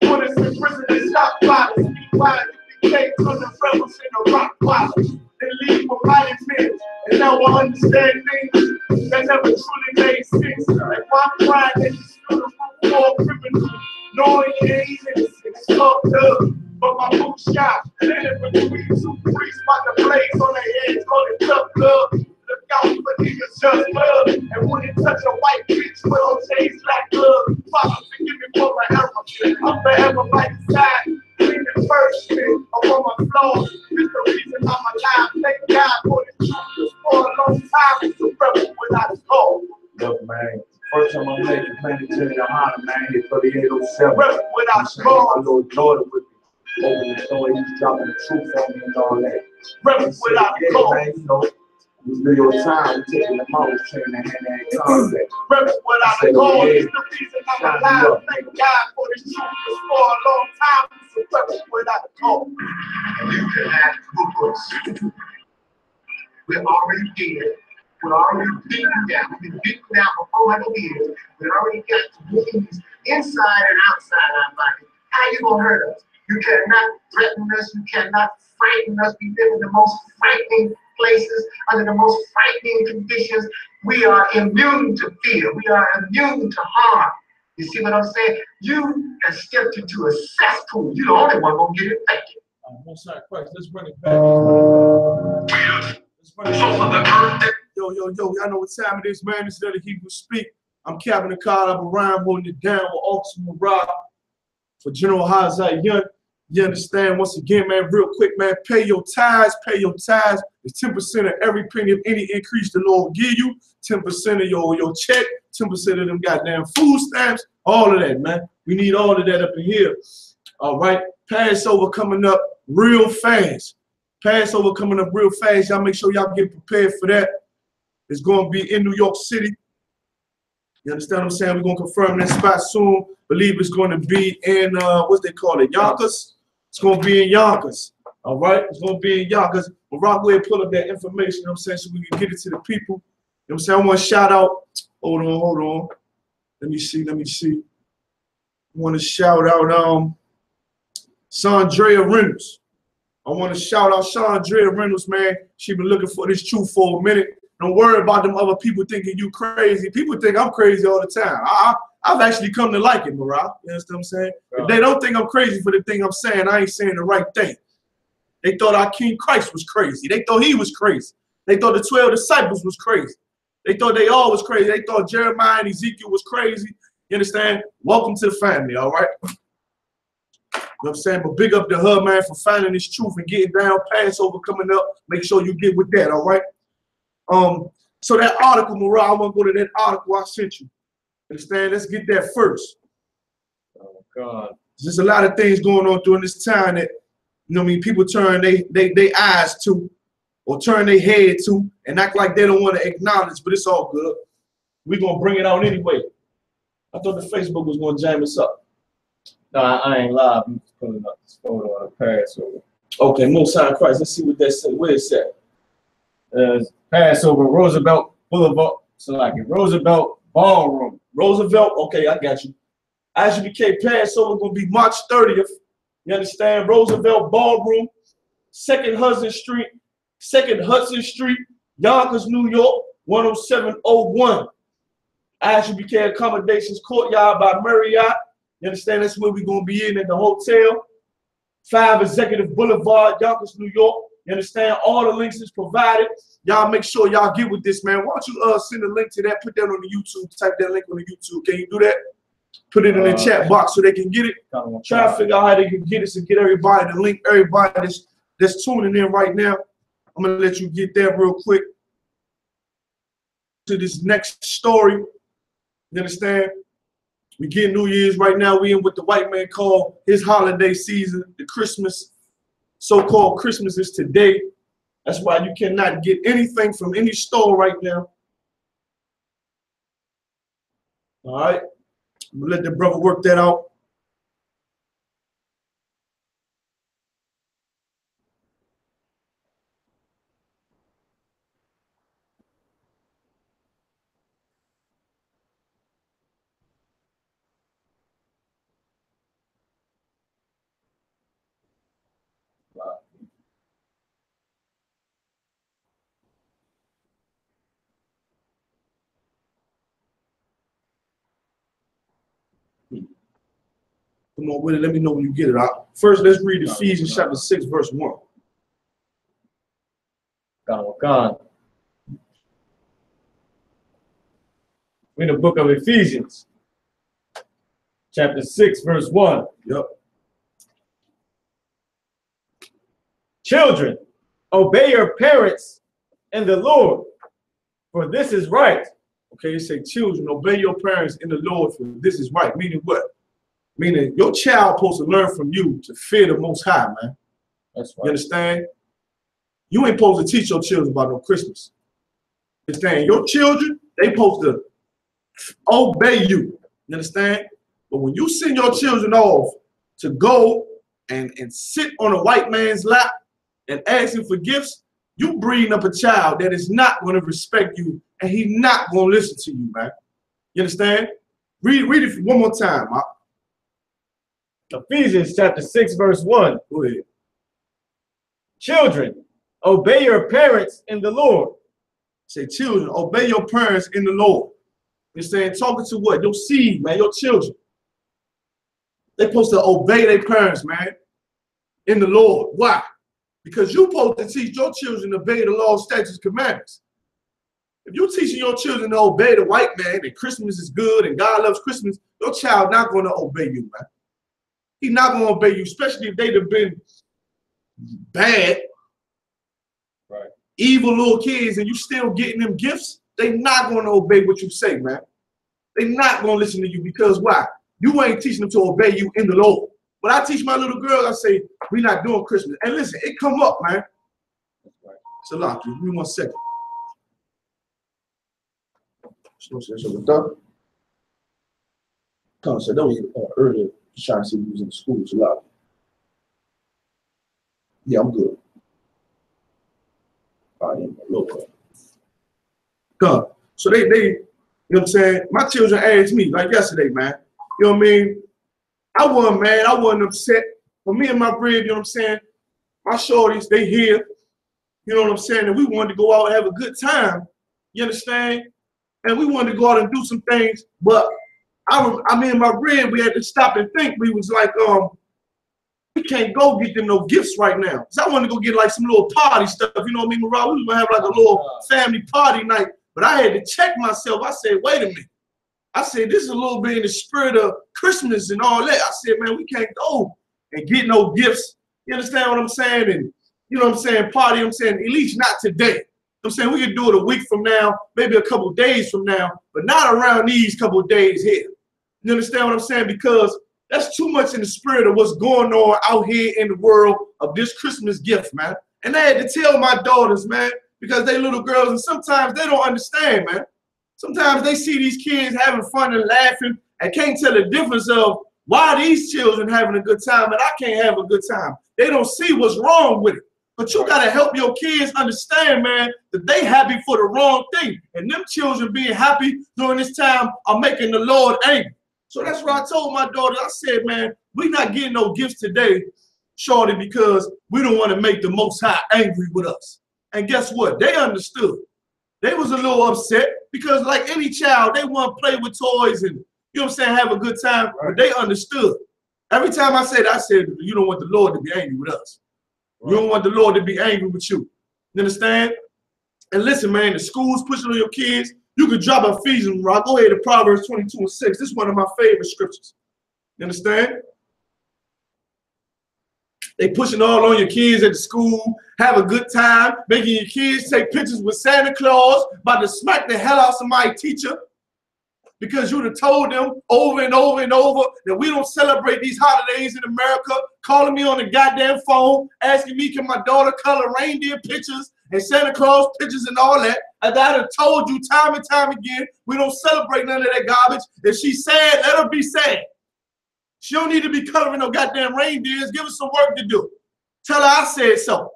Put us in prison and stop violence. Be quiet, U.P.K to the rebels in the rock violence. They leave for mighty men, and now I understand things that never truly made sense. Like my pride that you stood a for a criminal, knowing you ain't innocent, it's fucked up. But my boot shot, landed between two priests, about to blaze on their heads, call it tough love. Look out for niggas just love, and wouldn't touch a white bitch with OJ's black glove. Father, forgive me for my error. I'm forever by your side. Clean the first shit upon my flaws. It's the reason I'm alive. Thank God for this truth. For a long time, it's a rebel without a call. Look, man, first time I'm making T.D.JAKES, man, hit 3807. Rebel without a call. My little daughter with me. Open the store, he's dropping the truth on me and all that. Rebel without a call. Man, you know, this video time, we taking them out, training the hand-to-hand combat. Rebel without a call. It's the reason I'm alive. Thank God for this truth. For a long time, it's a rebel without a call. You can have books. We're already dead. We're already beaten down. We've been beaten down for 400 years. We already got wounds inside and outside our body. How you gonna hurt us? You cannot threaten us. You cannot frighten us. We live in the most frightening places, under the most frightening conditions. We are immune to fear. We are immune to harm. You see what I'm saying? You have stepped into a cesspool. You're the only one gonna get infected. Most High Christ, let's run it back. Let's run it back. Yo, y'all know what time it is, man. This is the Hebrew Speak. I'm Captain the Card up around holding it down with Officer Marab for General Isaiah. You understand? Once again, man, real quick, man, pay your tithes, pay your tithes. It's 10% of every penny of any increase the Lord will give you. 10% of your check, 10% of them goddamn food stamps, all of that, man. We need all of that up in here. All right, Passover coming up real fast. Passover coming up real fast. Y'all make sure y'all get prepared for that. It's going to be in New York City. You understand what I'm saying? We're going to confirm that spot soon. Believe it's going to be in, what they call it, Yonkers? It's going to be in Yonkers. All right? It's going to be in Yonkers. But Rock, go ahead and pull up that information, you know what I'm saying, so we can get it to the people. You know what I'm saying? I want to shout out. Hold on. Let me see. I want to shout out Sandrea Reynolds. I want to shout out Sandrea Reynolds, man. She been looking for this truth for a minute. Don't worry about them other people thinking you crazy. People think I'm crazy all the time. I've actually come to like it, Morale. You understand what I'm saying? Right. If they don't think I'm crazy for the thing I'm saying, I ain't saying the right thing. They thought our King Christ was crazy. They thought he was crazy. They thought the 12 disciples was crazy. They thought they all was crazy. They thought Jeremiah and Ezekiel was crazy. You understand? Welcome to the family, all right? You know what I'm saying? But big up to her, man, for finding this truth and getting down. Passover coming up. Make sure you get with that, all right? So that article, Morale, I want to go to that article I sent you. Understand? Let's get that first. Oh, God. There's a lot of things going on during this time that, you know what I mean, people turn they eyes to or turn their head to and act like they don't want to acknowledge, but it's all good. We're going to bring it out anyway. I thought the Facebook was going to jam us up. No, I ain't live. I'm just pulling up this photo on the Passover. Okay, Most High Christ. Let's see what that said. Where it's at? Passover, Roosevelt Boulevard. So like it, Roosevelt Ballroom. Roosevelt, okay, I got you. I.S.U.P.K Passover going to be March 30th. You understand? Roosevelt Ballroom, 2nd Hudson Street, Yonkers, New York, 10701. I.S.U.P.K Accommodations Courtyard by Marriott. You understand? That's where we're going to be in at the hotel. 5 Executive Boulevard, Yonkers, New York. You understand? All the links is provided. Y'all make sure y'all get with this, man. Why don't you send a link to that? Put that on the YouTube. Type that link on the YouTube. Can you do that? Put it in the chat box so they can get it. Try to figure out how they can get it and get everybody the link. Everybody that's tuning in right now. I'm going to let you get that real quick to this next story. You understand? We get New Year's right now. We in what the white man call his holiday season, the Christmas. So-called Christmas is today. That's why you cannot get anything from any store right now. All right. I'm gonna let the brother work that out. Come on with it. Let me know when you get it out. First, let's read Ephesians chapter 6, verse 1. God. We're in the book of Ephesians, chapter 6, verse 1. Yep. Children, obey your parents in the Lord, for this is right. Okay, you say, children, obey your parents in the Lord, for this is right. Meaning what? Meaning your child supposed to learn from you to fear the Most High, man. That's right. You understand? You ain't supposed to teach your children about no Christmas. You understand? Your children, they supposed to obey you. You understand? But when you send your children off to go and sit on a white man's lap and ask him for gifts, you breeding up a child that is not going to respect you and he's not going to listen to you, man. You understand? Read it one more time, man. Ephesians chapter 6, verse 1. Go ahead. Children, obey your parents in the Lord. Say, children, obey your parents in the Lord. You're saying, talking to what? Your seed, man, your children. They're supposed to obey their parents, man, in the Lord. Why? Because you're supposed to teach your children to obey the law, statutes, commandments. If you're teaching your children to obey the white man and Christmas is good and God loves Christmas, your child not going to obey you, man. He's not going to obey you, especially if they'd have been bad, right, evil little kids and you still getting them gifts. They're not going to obey what you say, man. They're not going to listen to you because why? You ain't teaching them to obey you in the Lord. But I teach my little girls, I say, we're not doing Christmas. And listen, it come up, man. Salaki, give me 1 second. Tom said that was earlier. Just trying to see if he was in the school. Salaki. Yeah, I'm good. So they, you know what I'm saying? My children asked me, like yesterday, man. You know what I mean? I wasn't mad, I wasn't upset. But me and my bread, you know what I'm saying? My shorties, they here. You know what I'm saying? And we wanted to go out and have a good time. You understand? And we wanted to go out and do some things. But I mean, my bread, we had to stop and think. We was like, we can't go get them no gifts right now. Cause I wanted to go get like some little party stuff. You know what I mean, Mariah? We was gonna have like a little family party night. But I had to check myself. I said, wait a minute. I said, this is a little bit in the spirit of Christmas and all that. I said, man, we can't go and get no gifts. You understand what I'm saying? And you know what I'm saying? Party, I'm saying, at least not today. I'm saying we could do it a week from now, maybe a couple of days from now, but not around these couple of days here. You understand what I'm saying? Because that's too much in the spirit of what's going on out here in the world of this Christmas gift, man. And I had to tell my daughters, man, because they little girls, and sometimes they don't understand, man. Sometimes they see these kids having fun and laughing and can't tell the difference of why these children having a good time and I can't have a good time. They don't see what's wrong with it. But you got to help your kids understand, man, that they happy for the wrong thing. And them children being happy during this time are making the Lord angry. So that's what I told my daughter. I said, man, we're not getting no gifts today, shorty, because we don't want to make the Most High angry with us. And guess what? They understood. They was a little upset because like any child, they want to play with toys and, you know what I'm saying, have a good time. Right. But they understood. Every time I said, you don't want the Lord to be angry with us. Right. You don't want the Lord to be angry with you. You understand? And listen, man, the school's pushing on your kids. You could drop Ephesians, right? Go ahead to Proverbs 22:6. This is one of my favorite scriptures. You understand? They pushing all on your kids at the school, have a good time, making your kids take pictures with Santa Claus, about to smack the hell out somebody's teacher because you'd have told them over and over and over that we don't celebrate these holidays in America, calling me on the goddamn phone, asking me can my daughter color reindeer pictures and Santa Claus pictures and all that. And I have told you time and time again, we don't celebrate none of that garbage. If she's sad, let her be sad. She don't need to be coloring no goddamn reindeers. Give her some work to do. Tell her I said so.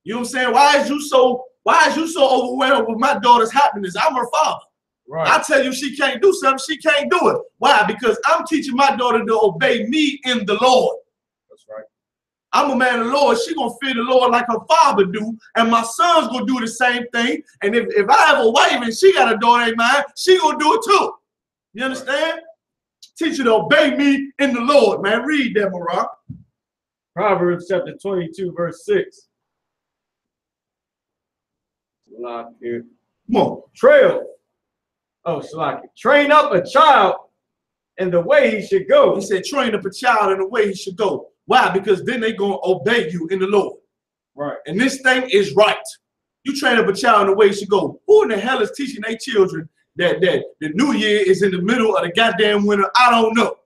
You know what I'm saying? Why is you so overwhelmed with my daughter's happiness? I'm her father. Right. I tell you she can't do something, she can't do it. Why? Because I'm teaching my daughter to obey me in the Lord. That's right. I'm a man of the Lord. She gonna fear the Lord like her father do, and my son's gonna do the same thing. And if I have a wife and she got a daughter ain't mine, she gonna do it too. You understand? Right. Teach you to obey me in the Lord, man. Read that, Marah. Proverbs chapter 22, verse 6. Here. Come on. Train up a child in the way he should go. He said, train up a child in the way he should go. Why? Because then they're going to obey you in the Lord. Right. And this thing is right. You train up a child in the way he should go. Who in the hell is teaching their children that the new year is in the middle of the goddamn winter? I don't know.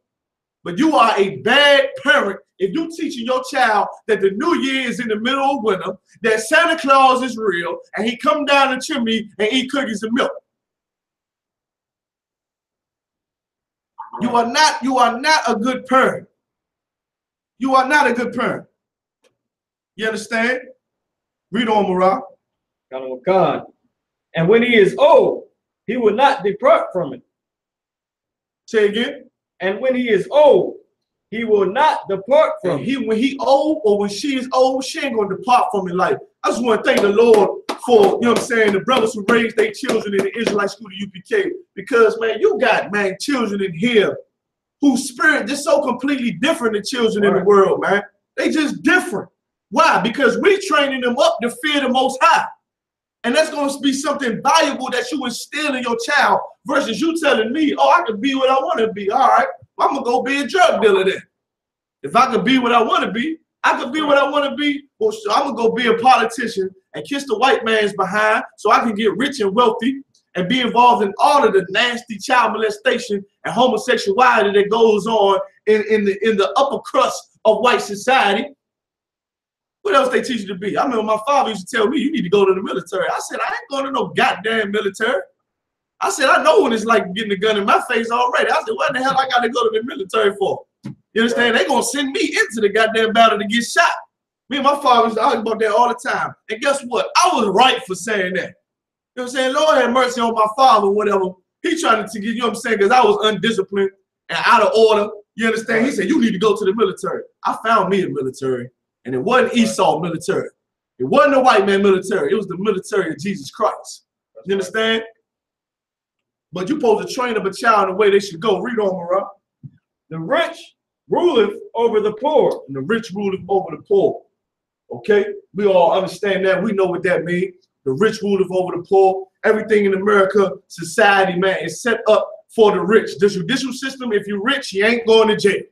But you are a bad parent if you teaching your child that the new year is in the middle of winter, that Santa Claus is real, and he come down the chimney and eat cookies and milk. You are not a good parent. You are not a good parent. You understand? Read on, Marah. God. And when he is old, he will not depart from it. Say again. And when he is old, he will not depart from it. When he old or when she is old, she ain't gonna depart from it. Like, I just want to thank the Lord for, you know what I'm saying, the brothers who raised their children in the Israelite school, the UPK. Because, man, you got, man, children in here whose spirit is so completely different than children in the world, man. They just different. Why? Because we training them up to fear the Most High. And that's going to be something valuable that you instill in your child versus you telling me, oh, I can be what I want to be. All right, well, I'm going to go be a drug dealer then. If I could be what I want to be, I could be what I want to be. Well, so I'm going to go be a politician and kiss the white man's behind so I can get rich and wealthy and be involved in all of the nasty child molestation and homosexuality that goes on in the upper crust of white society. What else they teach you to be? I remember my father used to tell me, you need to go to the military. I said, I ain't going to no goddamn military. I said, I know what it's like getting a gun in my face already. I said, what the hell I got to go to the military for? You understand? They going to send me into the goddamn battle to get shot. Me and my father used to argue about that all the time. And guess what? I was right for saying that. You know what I'm saying? Lord have mercy on my father, whatever. He trying to get, you know what I'm saying? Because I was undisciplined and out of order. You understand? He said, you need to go to the military. I found me a military. And it wasn't Esau military. It wasn't a white man military. It was the military of Jesus Christ. You understand? But you're supposed to train up a child in the way they should go. Read on, Marah. The rich ruleth over the poor. And the rich ruleth over the poor. Okay? We all understand that. We know what that means. The rich ruleth over the poor. Everything in America, society, man, is set up for the rich. The judicial system, if you're rich, you ain't going to jail.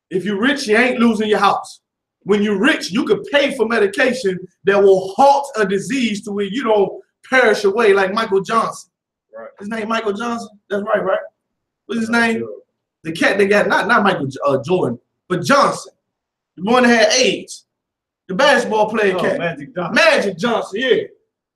If you're rich, you ain't losing your house. When you're rich, you could pay for medication that will halt a disease to where you don't perish away like Michael Johnson. Right. His name Michael Johnson? That's right, right? What's his name? Sure. The cat they got, not Michael Jordan, but Johnson. The one that had AIDS. The basketball player cat. Magic Johnson. Magic Johnson, yeah.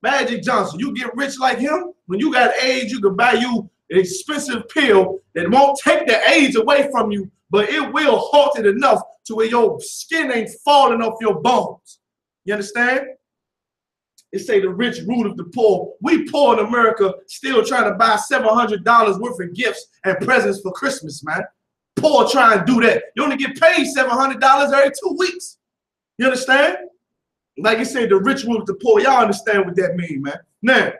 Magic Johnson. You get rich like him, when you got AIDS, you can buy you an expensive pill that won't take the AIDS away from you, but it will halt it enough to where your skin ain't falling off your bones. You understand? It say the rich ruleth the poor. We poor in America still trying to buy $700 worth of gifts and presents for Christmas, man. Poor trying to do that. You only get paid $700 every 2 weeks. You understand? Like I said, the rich ruleth the poor. Y'all understand what that means, man. Now,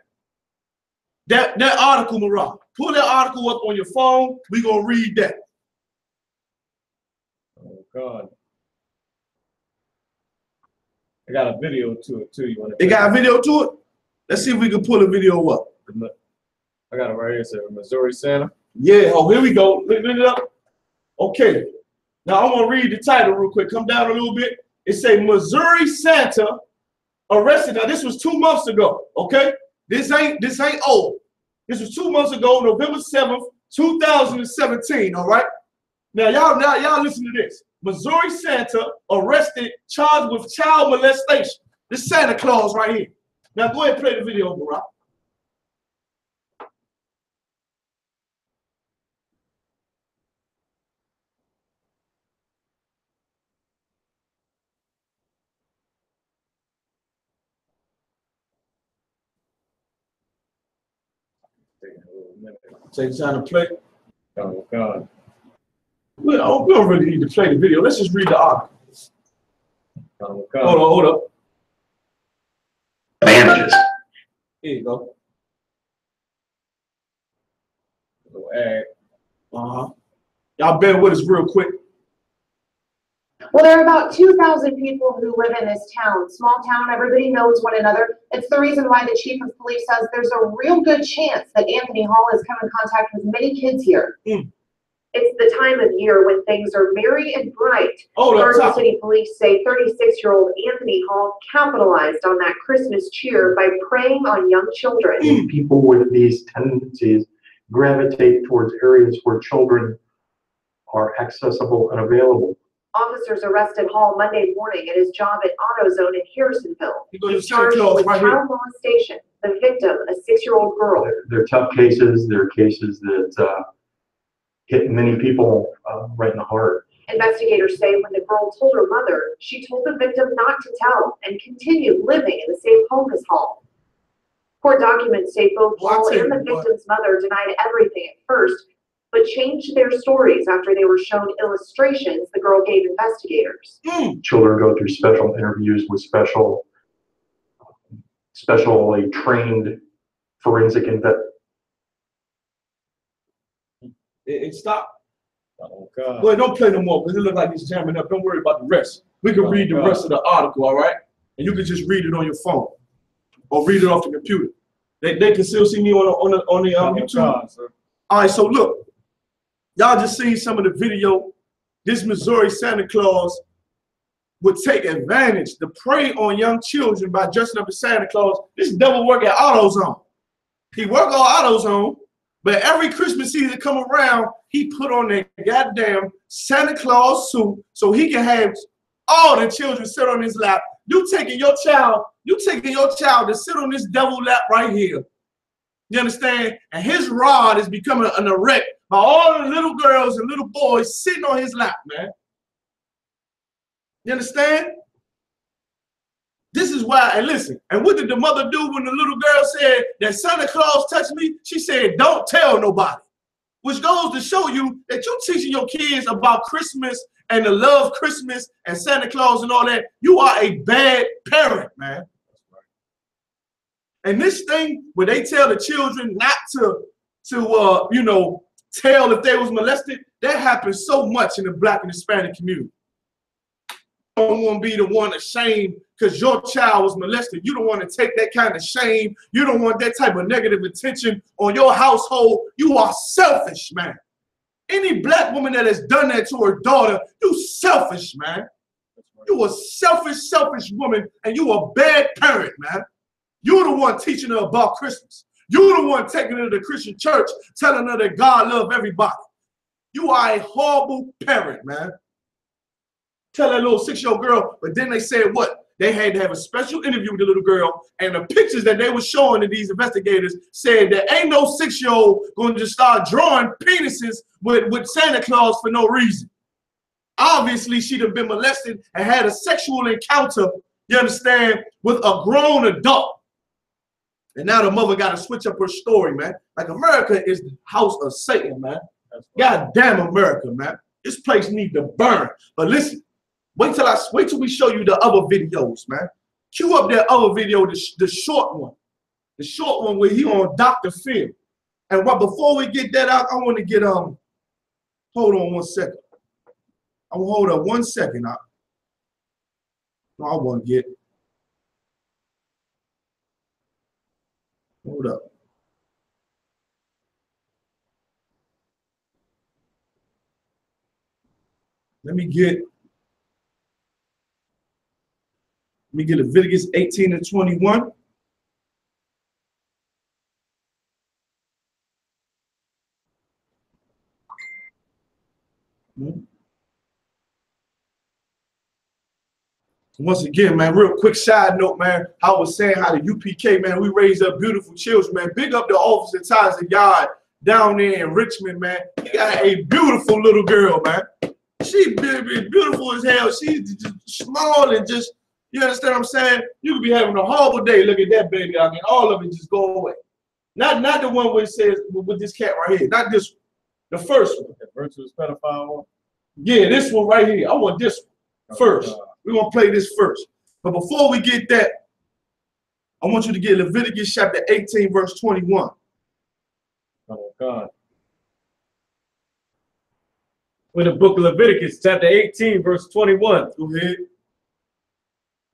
that article, Marah, pull that article up on your phone. We gonna read that. Oh God. I got a video to it too. You want to? It got a video to it? Let's see if we can pull a video up. I got it right here. It says Missouri Santa. Yeah. Oh, here we go. Lift it up. Okay. Now I'm gonna read the title real quick. Come down a little bit. It say Missouri Santa arrested. Now this was 2 months ago. Okay. This ain't old. This was 2 months ago, November 7th, 2017. All right. Now y'all listen to this. Missouri Santa arrested, charged with child molestation. This Santa Claus right here. Now go ahead and play the video, Marah. Take time to play. Oh God. We don't really need to play the video. Let's just read the article. Oh God. Hold up. Advantages. Here you go. Little ad. Y'all bear with us real quick. Well, there are about 2,000 people who live in this town. Small town, everybody knows one another. It's the reason why the chief of police says there's a real good chance that Anthony Hall has come in contact with many kids here. It's the time of year when things are merry and bright. Garden City police say 36-year-old Anthony Hall capitalized on that Christmas cheer by preying on young children. People with these tendencies gravitate towards areas where children are accessible and available. Officers arrested Hall Monday morning at his job at AutoZone in Harrisonville. He's charged with child molestation. The victim, a 6-year-old girl. They're tough cases. They're cases that hit many people right in the heart. Investigators say when the girl told her mother, she told the victim not to tell and continued living in the same home as Hall. Court documents say both Hall and the victim's mother denied everything at first, but changed their stories after they were shown illustrations the girl gave investigators. Children go through special interviews with specially trained forensic It stopped. Oh God. Well, don't play no more because it looks like it's jamming up. Don't worry about the rest. We can read the rest of the article, all right? And you can just read it on your phone or read it off the computer. They can still see me on the YouTube. God, all right, so look. Y'all just seen some of the video. This Missouri Santa Claus would take advantage to prey on young children by dressing up as Santa Claus. This devil work at AutoZone. He work on AutoZone, but every Christmas season come around, he put on that goddamn Santa Claus suit so he can have All the children sit on his lap. You taking your child to sit on this devil lap right here. You understand? And his rod is becoming an erect by all the little girls and little boys sitting on his lap, man. You understand? This is why, and listen, and what did the mother do when the little girl said that Santa Claus touched me? She said, don't tell nobody. Which goes to show you that you're teaching your kids about Christmas and to love Christmas and Santa Claus and all that. You are a bad parent, man. And this thing where they tell the children not to you know, tell if they was molested, that happens so much in the Black and Hispanic community. You don't want to be the one ashamed because your child was molested. You don't want to take that kind of shame. You don't want that type of negative attention on your household. You are selfish, man. Any Black woman that has done that to her daughter, you selfish, man. You a selfish woman, and you a bad parent, man. You're the one teaching her about Christmas. You're the one taking her to the Christian church, telling her that God loves everybody. You are a horrible parent, man. Tell that little 6-year-old girl, but then they said what? They had to have a special interview with the little girl, and the pictures that they were showing to these investigators said that ain't no 6-year-old going to just start drawing penises with Santa Claus for no reason. Obviously, she'd have been molested and had a sexual encounter, you understand, with a grown adult. And now the mother got to switch up her story, man. Like, America is the house of Satan, man. God damn America, man. This place needs to burn. But listen, wait till we show you the other videos, man. Cue up that other video, the short one. The short one where he on Dr. Phil. And before we get that out, I want to get, hold on 1 second. I will hold up 1 second. No, I want to get, hold up. Let me get Leviticus 18 and 21. Once again, man, real quick side note, man. I was saying how the UPK, man, we raised up beautiful children, man. Big up the Officer Ties the Yard down there in Richmond, man. You got a beautiful little girl, man. She beautiful as hell. She's just small and just, you understand what I'm saying? You could be having a horrible day. Look at that baby. I mean, all of it just go away. Not the one where it says with this cat right here. Not this one. The first one. The virtuous pedophile one? Yeah, this one right here. I want this one first. We're going to play this first. But before we get that, I want you to get Leviticus chapter 18, verse 21. Oh, God. With the book of Leviticus, chapter 18, verse 21. Go ahead.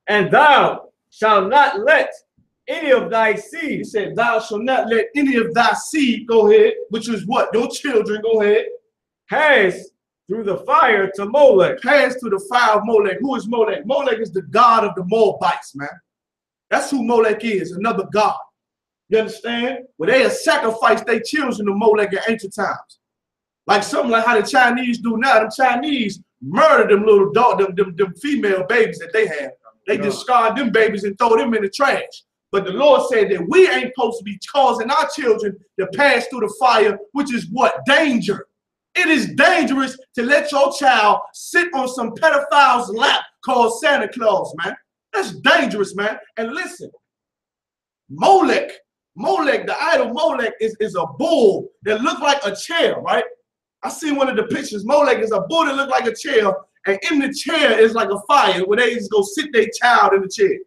And thou shalt not let any of thy seed. He said, thou shalt not let any of thy seed, go ahead, which is what? Your children, go ahead. Pass through the fire to Molech. Pass through the fire of Molech. Who is Molech? Molech is the god of the Moabites, man. That's who Molech is, another god. You understand? Well, they have sacrificed their children to Molech in ancient times. Like something like how the Chinese do now. Them Chinese murder them little them female babies that they have. They discard them babies and throw them in the trash. But the Lord said that we ain't supposed to be causing our children to pass through the fire, which is what? Danger. It is dangerous to let your child sit on some pedophile's lap called Santa Claus, man. That's dangerous, man. And listen, Molech, the idol Molech is a bull that looks like a chair, right? I seen one of the pictures. Molech is a bull that looks like a chair, and in the chair is like a fire where they just go sit their child in the chair.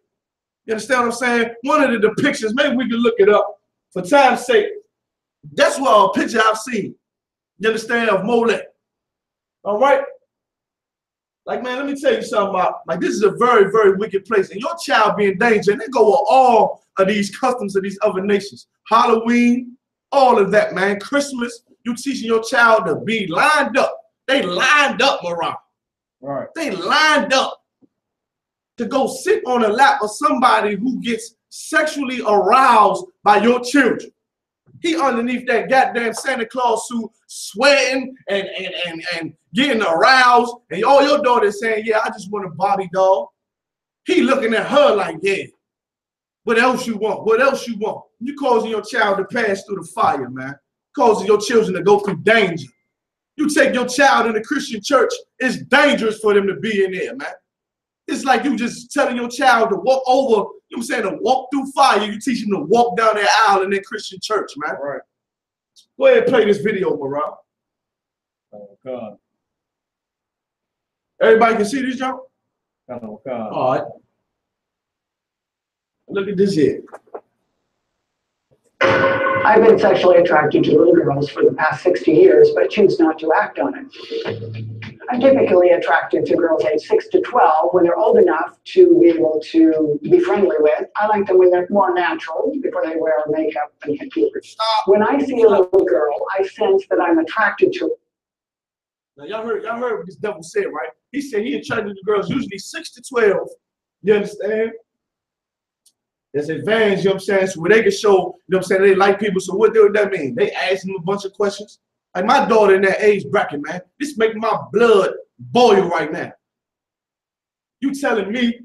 You understand what I'm saying? One of the depictions, maybe we can look it up for time's sake. That's what a picture I've seen. You understand, of Molech. All right? Like, man, let me tell you something about, like, this is a very, very wicked place. And your child be in danger. And they go with all of these customs of these other nations. Halloween, all of that, man. Christmas, you teaching your child to be lined up. They lined up, Mariah. All right. They lined up to go sit on the lap of somebody who gets sexually aroused by your children. He underneath that goddamn Santa Claus suit, sweating and getting aroused. And all your daughter's saying, yeah, I just want a Barbie doll. He looking at her like, yeah, what else you want? What else you want? You causing your child to pass through the fire, man. Causing your children to go through danger. You take your child in the Christian church, it's dangerous for them to be in there, man. It's like you just telling your child to walk over, you know what I'm saying, to walk through fire. You teach them to walk down that aisle in that Christian church, man. Right. Go ahead and play this video, Marat. Oh, God. Everybody can see this, John? Oh, God. All right. Look at this here. I've been sexually attracted to little girls for the past 60 years, but choose not to act on it. I'm typically attracted to girls aged 6 to 12 when they're old enough to be able to be friendly with. I like them when they're more natural, before they wear makeup and get cute. When I see a little girl, I sense that I'm attracted to her. Now y'all heard what this devil said, right? He said he attracted to girls usually 6 to 12. You understand? There's advantage, you know what I'm saying? So where they can show, you know what I'm saying, they like people. So what would that mean? They ask them a bunch of questions. Like my daughter in that age bracket, man, this make my blood boil right now. You telling me,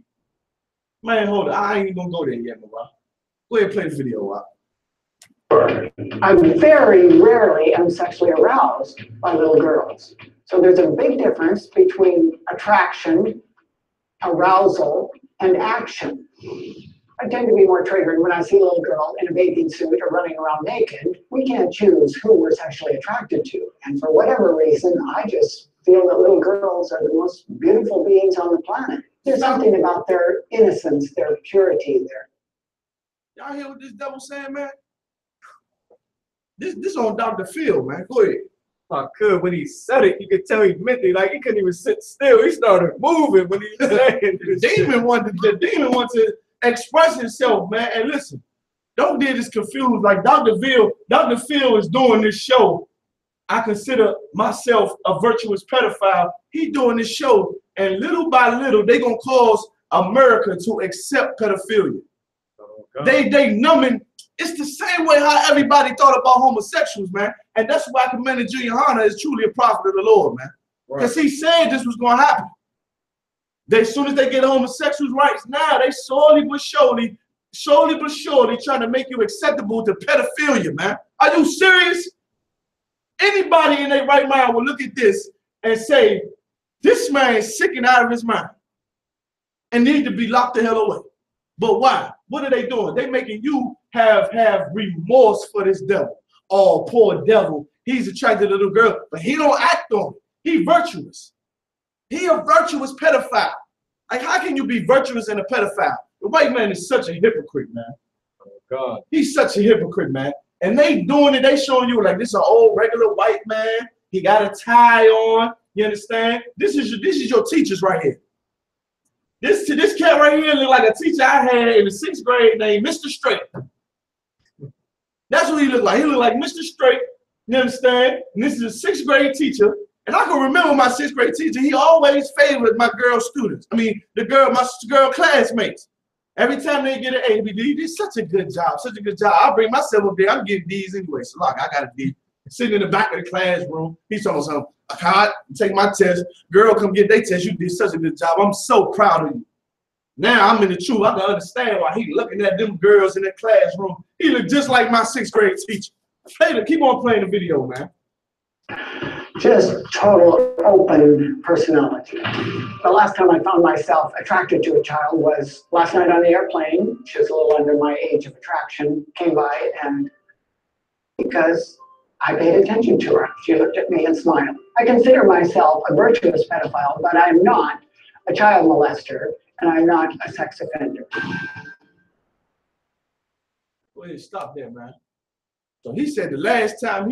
man, hold on, I ain't even gonna go there yet, Marat. Go ahead and play the video out. I'm very rarely sexually aroused by little girls. So there's a big difference between attraction, arousal, and action. I tend to be more triggered when I see a little girl in a bathing suit or running around naked. We can't choose who we're sexually attracted to. And for whatever reason, I just feel that little girls are the most beautiful beings on the planet. There's something about their innocence, their purity there. Y'all hear what this devil saying, man? This on Dr. Phil, man. Go ahead. I could. When he said it, you could tell he meant it. Like, he couldn't even sit still. He started moving when he was saying this. The demon wanted to express himself, man. And listen, don't get this confused. Like Dr. Phil is doing this show. I consider myself a virtuous pedophile. He doing this show, and little by little, they gonna cause America to accept pedophilia. Oh, they numbing. It's the same way how everybody thought about homosexuals, man. And that's why I commended GEN.YAHANNA is truly a prophet of the Lord, man. Because he said this was gonna happen. As soon as they get homosexuals' rights, now they slowly but surely trying to make you acceptable to pedophilia, man. Are you serious? Anybody in their right mind will look at this and say, this man is sick and out of his mind and need to be locked the hell away. But why? What are they doing? They making you have remorse for this devil. Oh, poor devil. He's attracted to little girl, but he don't act on it. He virtuous. He a virtuous pedophile. Like, how can you be virtuous and a pedophile? The white man is such a hypocrite, man. Oh, God. He's such a hypocrite, man. And they doing it, they showing you like this is an old regular white man. He got a tie on. You understand? This is your teachers right here. This cat right here look like a teacher I had in the 6th grade named Mr. Straight. That's what he looked like. He looked like Mr. Straight. You understand? And this is a 6th grade teacher. And I can remember my 6th grade teacher. He always favored my girl students. I mean, my girl classmates. Every time they get an A, they did such a good job, such a good job. I'll bring myself up there. I'm getting D's anyway. So look, I got a D. Sitting in the back of the classroom. He's talking something. I can't take my test. Girl, come get their test. You did such a good job. I'm so proud of you. Now I'm in the truth. I can understand why he looking at them girls in the classroom. He looked just like my 6th grade teacher. Keep on playing the video, man. Just total open personality. The last time I found myself attracted to a child was last night on the airplane. She was a little under my age of attraction, came by, and because I paid attention to her, she looked at me and smiled. I consider myself a virtuous pedophile, but I'm not a child molester, and I'm not a sex offender. Go ahead, stop there, man. So he said the last time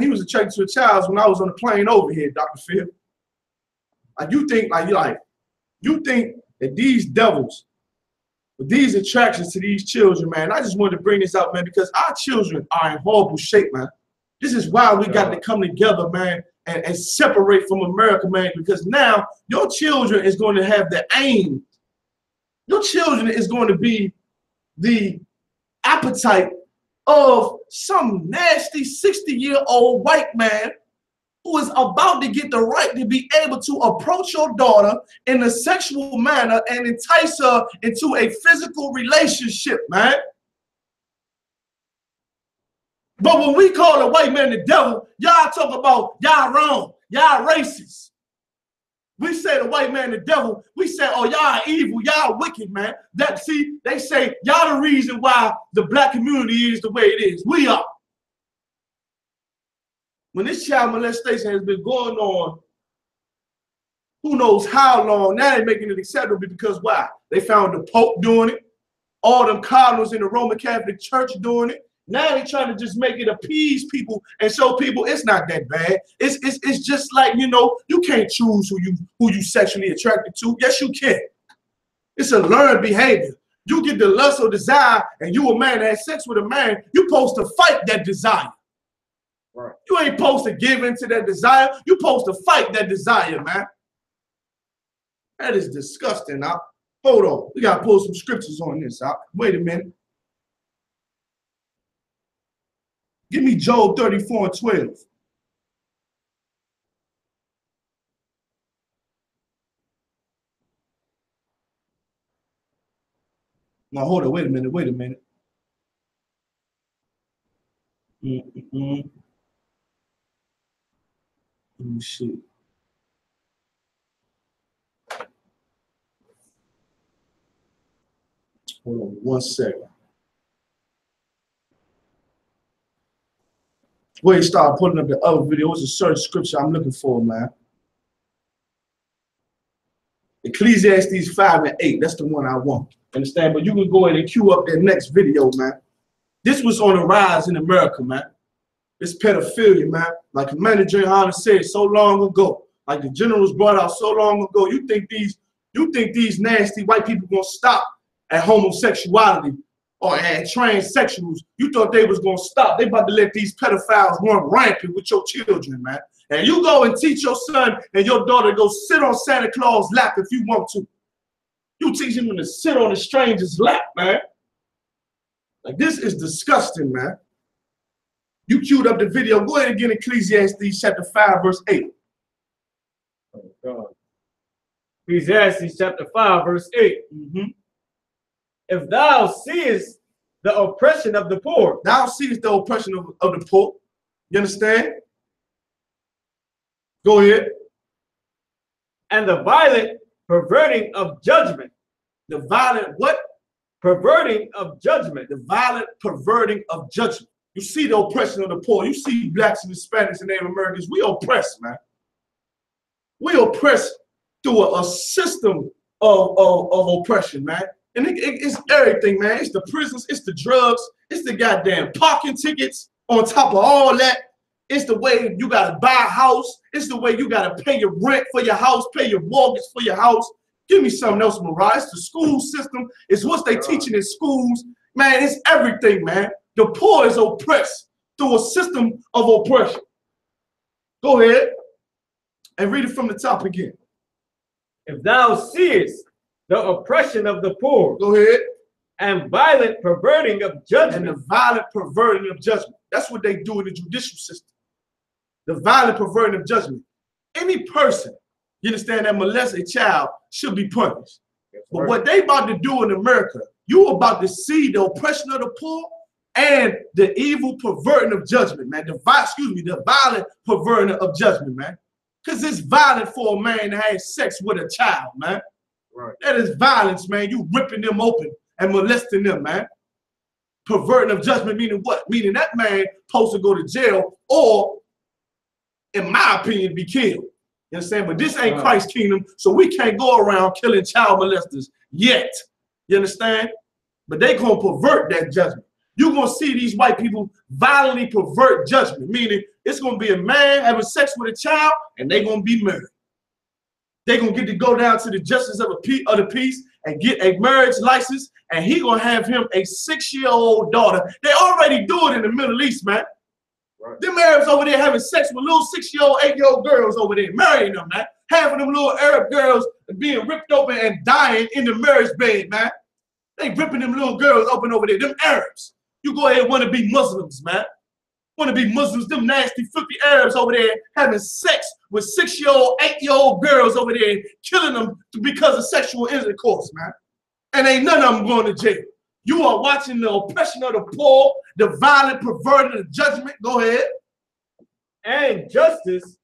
he was attracted to a child was when I was on the plane over here, Dr. Phil. Like you think that these devils, with these attractions to these children, man. I just wanted to bring this out, man, because our children are in horrible shape, man. This is why we got to come together, man, and separate from America, man, because now your children is going to have the aim. Your children is going to be the appetite of some nasty 60-year-old white man who is about to get the right to be able to approach your daughter in a sexual manner and entice her into a physical relationship, man. But when we call a white man the devil, y'all talk about y'all wrong, y'all racist. We say the white man the devil, we say, oh, y'all evil, y'all wicked, man. See, they say y'all the reason why the black community is the way it is. We are. When this child molestation has been going on, who knows how long, now they're making it acceptable because why? They found the Pope doing it, all them cardinals in the Roman Catholic Church doing it. Now they're trying to just make it appease people and show people it's not that bad. It's just like, you know, you can't choose who you sexually attracted to. Yes, you can. It's a learned behavior. You get the lust or desire, and you a man that has sex with a man, you're supposed to fight that desire. Right. You ain't supposed to give in to that desire. You're supposed to fight that desire, man. That is disgusting. Hold on. We got to pull some scriptures on this. Wait a minute. Give me Job 34:12. Now, hold on. Wait a minute. Let me see. Hold on 1 second. Where you start putting up the other video, it's a certain scripture I'm looking for, man. Ecclesiastes 5:8. That's the one I want. Understand? But you can go ahead and queue up that next video, man. This was on the rise in America, man. It's pedophilia, man. Like Commander T.D.JAKES said so long ago. Like the generals brought out so long ago. You think these nasty white people gonna stop at homosexuality or at transsexuals? You thought they was gonna stop. They about to let these pedophiles run rampant with your children, man. And you go and teach your son and your daughter to go sit on Santa Claus' lap if you want to. You teach them to sit on a stranger's lap, man. Like, this is disgusting, man. You queued up the video. Go ahead and get Ecclesiastes chapter 5:8. Oh, God. Ecclesiastes chapter 5:8. If thou seest the oppression of the poor. Thou seest the oppression of the poor. You understand? Go ahead. And the violent perverting of judgment. The violent what? Perverting of judgment. The violent perverting of judgment. You see the oppression of the poor. You see blacks and Hispanics and Native Americans. We oppressed, man. We oppressed through a system of oppression, man. And it's everything, man. It's the prisons, it's the drugs, it's the goddamn parking tickets on top of all that. It's the way you gotta buy a house. It's the way you gotta pay your rent for your house, pay your mortgage for your house. Give me something else, Mariah. It's the school system. It's what they teaching in schools. Man, it's everything, man. The poor is oppressed through a system of oppression. Go ahead and read it from the top again. If thou seest the oppression of the poor. Go ahead. And violent perverting of judgment. And the violent perverting of judgment. That's what they do in the judicial system. The violent perverting of judgment. Any person, you understand, that molests a child should be punished. But what they about to do in America, you about to see the oppression of the poor and the evil perverting of judgment, man. The violent perverting of judgment, man. Because it's violent for a man to have sex with a child, man. Right. That is violence, man. You ripping them open and molesting them, man. Perverting of judgment meaning what? Meaning that man supposed to go to jail or, in my opinion, be killed. You understand? But this ain't Christ's kingdom, so we can't go around killing child molesters yet. You understand? But they gonna pervert that judgment. You're gonna see these white people violently pervert judgment, meaning it's gonna be a man having sex with a child and they gonna be married. They gonna get to go down to the justice of the peace and get a marriage license, and he gonna have him a 6-year-old daughter. They already do it in the Middle East, man. Right. Them Arabs over there having sex with little 6-year-old, 8-year-old girls over there, marrying them, man. Having them little Arab girls being ripped open and dying in the marriage bed, man. They ripping them little girls open over there, them Arabs. You go ahead and want to be Muslims, man. Want to be Muslims, them nasty filthy Arabs over there having sex with 6-year-old, 8-year-old girls over there, killing them because of sexual intercourse, man. And ain't none of them going to jail. You are watching the oppression of the poor, the violent, perverted, the judgment. Go ahead. And justice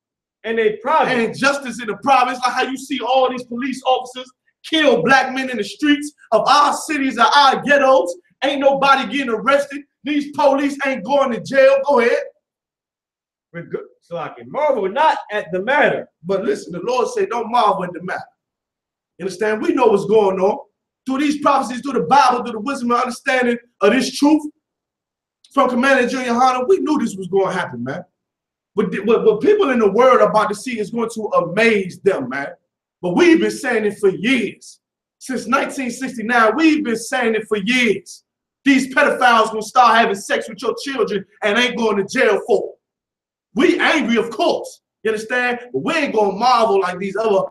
in a province. And justice in the province, like how you see all these police officers kill black men in the streets of our cities, of our ghettos. Ain't nobody getting arrested. These police ain't going to jail. Go ahead. So I can marvel not at the matter. But listen, the Lord said, don't marvel at the matter. You understand? We know what's going on. Through these prophecies, through the Bible, through the wisdom and understanding of this truth from Commander GEN.YAHANNA, we knew this was going to happen, man. What people in the world are about to see is going to amaze them, man. But we've been saying it for years. Since 1969, we've been saying it for years. These pedophiles gonna start having sex with your children and ain't going to jail for it. We angry, of course. You understand? But we ain't gonna marvel like these other.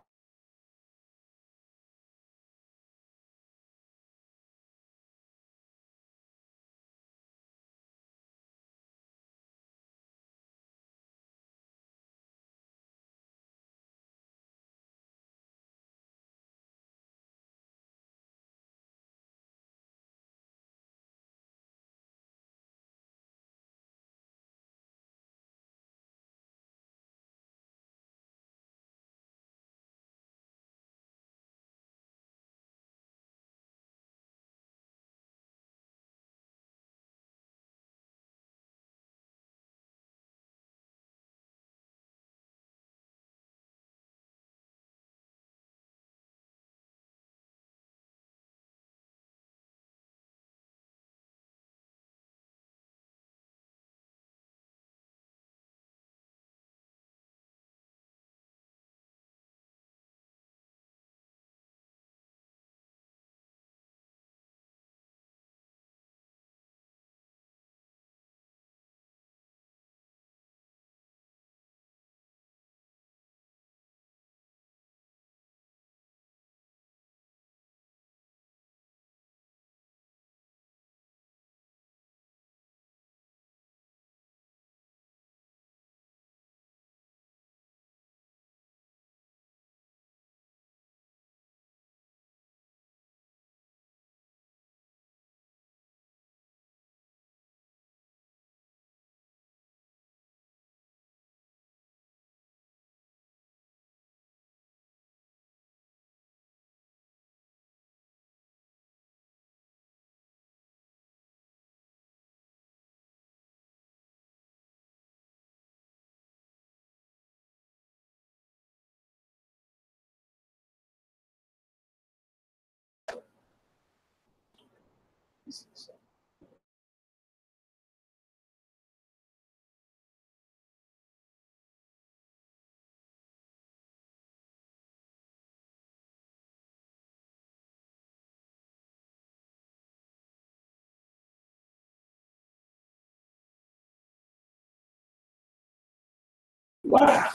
Wow.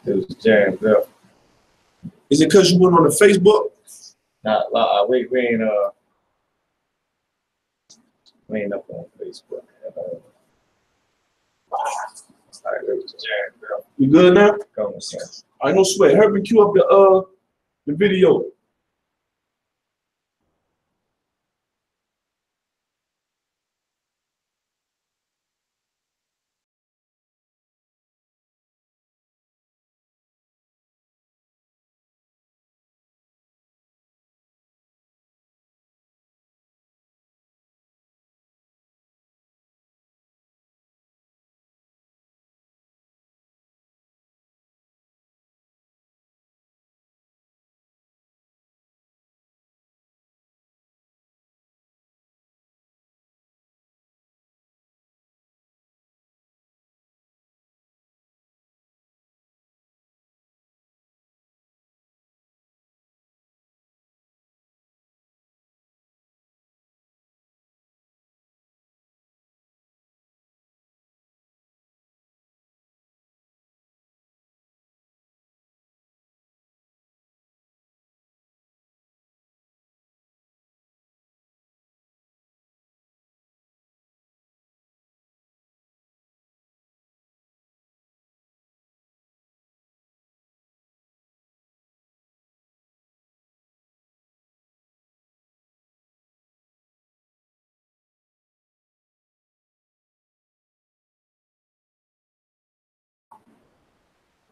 It was jammed up. Is it because you went on the Facebook? Nah, we ain't up on Facebook. All right, it was jammed up. You good now? Common sense. I no sweat. Help me cue up the video.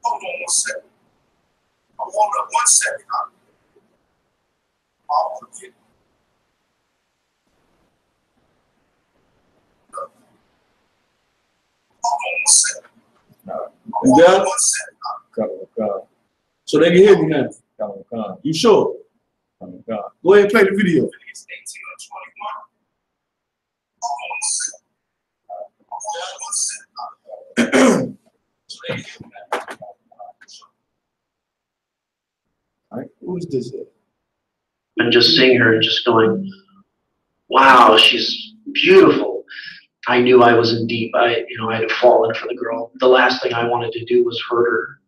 Hold on 1 second. I'm holding up 1 second. I'll forget. Hold on 1 second. Is that? 1 second. So they can hear me now. You sure? Go ahead and play the video. It's 18 or 21. Hold on 1 second. Hold on 1 second. So they can hear me now. All right, who is this? And just seeing her and just going, wow, she's beautiful. I knew I was in deep. I had fallen for the girl. The last thing I wanted to do was hurt her.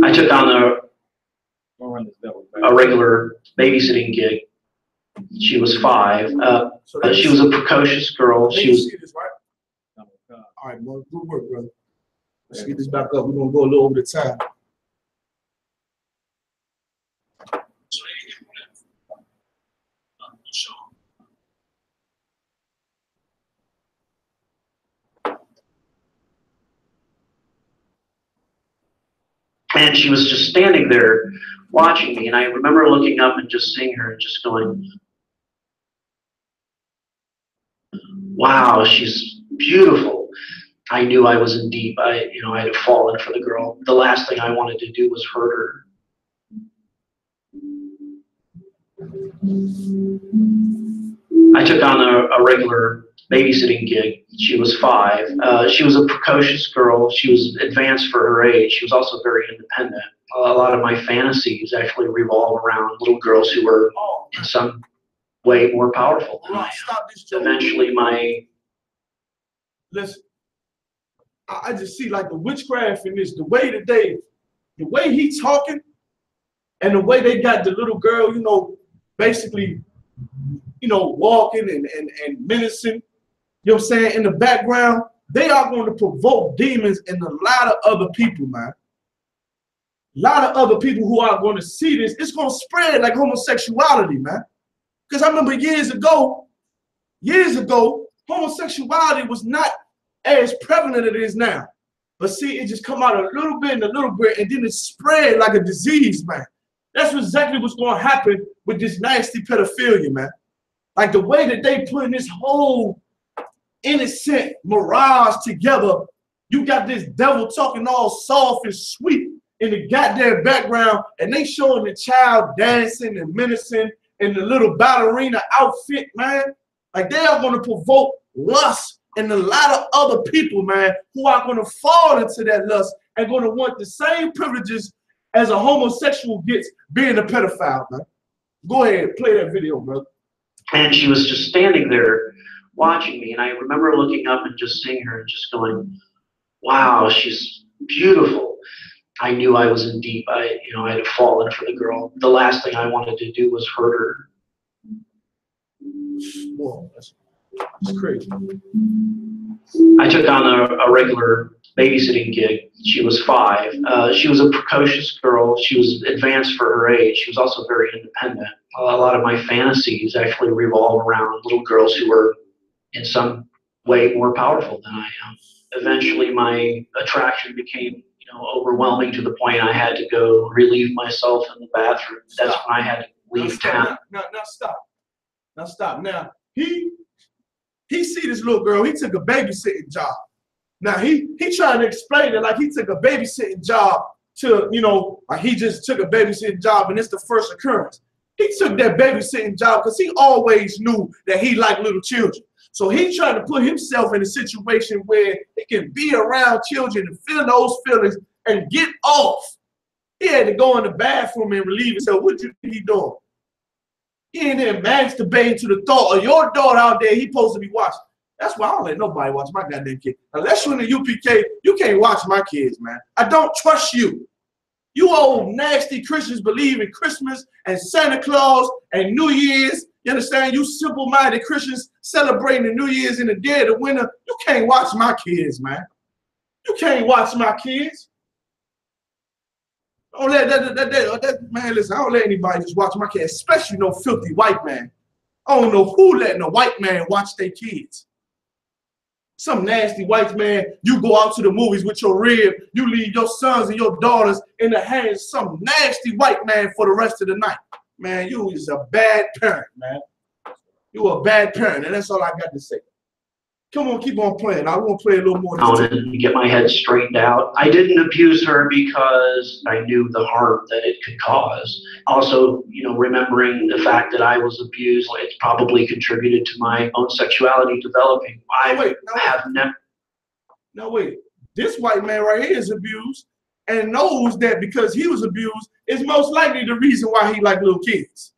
I took on a regular babysitting gig. She was 5. She was a precocious girl. She was. See this, right? All right, well, good work, brother. Let's get this back up. We're gonna go a little over the time. And she was just standing there watching me. And I remember looking up and just seeing her and just going, wow, she's beautiful. I knew I was in deep. I had fallen for the girl. The last thing I wanted to do was hurt her. I took on a regular babysitting gig. She was 5. She was a precocious girl. She was advanced for her age. She was also very independent. A lot of my fantasies actually revolve around little girls who were in some way more powerful than I am. Eventually Listen, I just see like the witchcraft in this, the way he talking and the way they got the little girl, basically, walking and menacing, you know what I'm saying, in the background, they are going to provoke demons in a lot of other people, man. A lot of other people who are going to see this, it's going to spread like homosexuality, man. Because I remember years ago, homosexuality was not as prevalent as it is now. But see, it just come out a little bit and a little bit, and then it spread like a disease, man. That's exactly what's going to happen with this nasty pedophilia, man. Like the way that they putting this whole innocent mirage together, you got this devil talking all soft and sweet in the goddamn background, and they showing the child dancing and menacing in the little ballerina outfit, man. Like they are going to provoke lust in a lot of other people, man, who are going to fall into that lust and going to want the same privileges as a homosexual gets being a pedophile, man. Go ahead, play that video, brother. And she was just standing there watching me. And I remember looking up and just seeing her and just going, wow, she's beautiful. I knew I was in deep. I had fallen for the girl. The last thing I wanted to do was hurt her. Whoa, that's crazy. I took on a regular babysitting gig. She was 5. She was a precocious girl. She was advanced for her age. She was also very independent. A lot of my fantasies actually revolve around little girls who were in some way more powerful than I am. Eventually my attraction became overwhelming to the point I had to go relieve myself in the bathroom. That's when I had to leave town. Now stop. Now stop. Now he see this little girl. He took a babysitting job. Now he trying to explain it like he took a babysitting job to like he just took a babysitting job and it's the first occurrence. He took that babysitting job because he always knew that he liked little children. So he trying to put himself in a situation where he can be around children and feel those feelings and get off. He had to go in the bathroom and relieve himself. What you think he doing? He ain't there masturbating to the thought of your daughter out there he supposed to be watching. That's why I don't let nobody watch my goddamn kid. Unless you're in the UPK, you can't watch my kids, man. I don't trust you. You old nasty Christians believe in Christmas and Santa Claus and New Year's. You understand? You simple-minded Christians celebrating the New Year's in the dead of winter. You can't watch my kids, man. You can't watch my kids. Don't let man, listen, I don't let anybody just watch my kids, especially no filthy white man. I don't know who letting a white man watch their kids. Some nasty white man, you go out to the movies with your rib, you leave your sons and your daughters in the hands of some nasty white man for the rest of the night. Man, you is a bad parent, man. You a bad parent, and that's all I got to say. Come on, keep on playing. I want to play a little more. And get my head straightened out. I didn't abuse her because I knew the harm that it could cause. Also, you know, remembering the fact that I was abused, it probably contributed to my own sexuality developing. Now wait, this white man right here is abused and knows that because he was abused is most likely the reason why he liked little kids.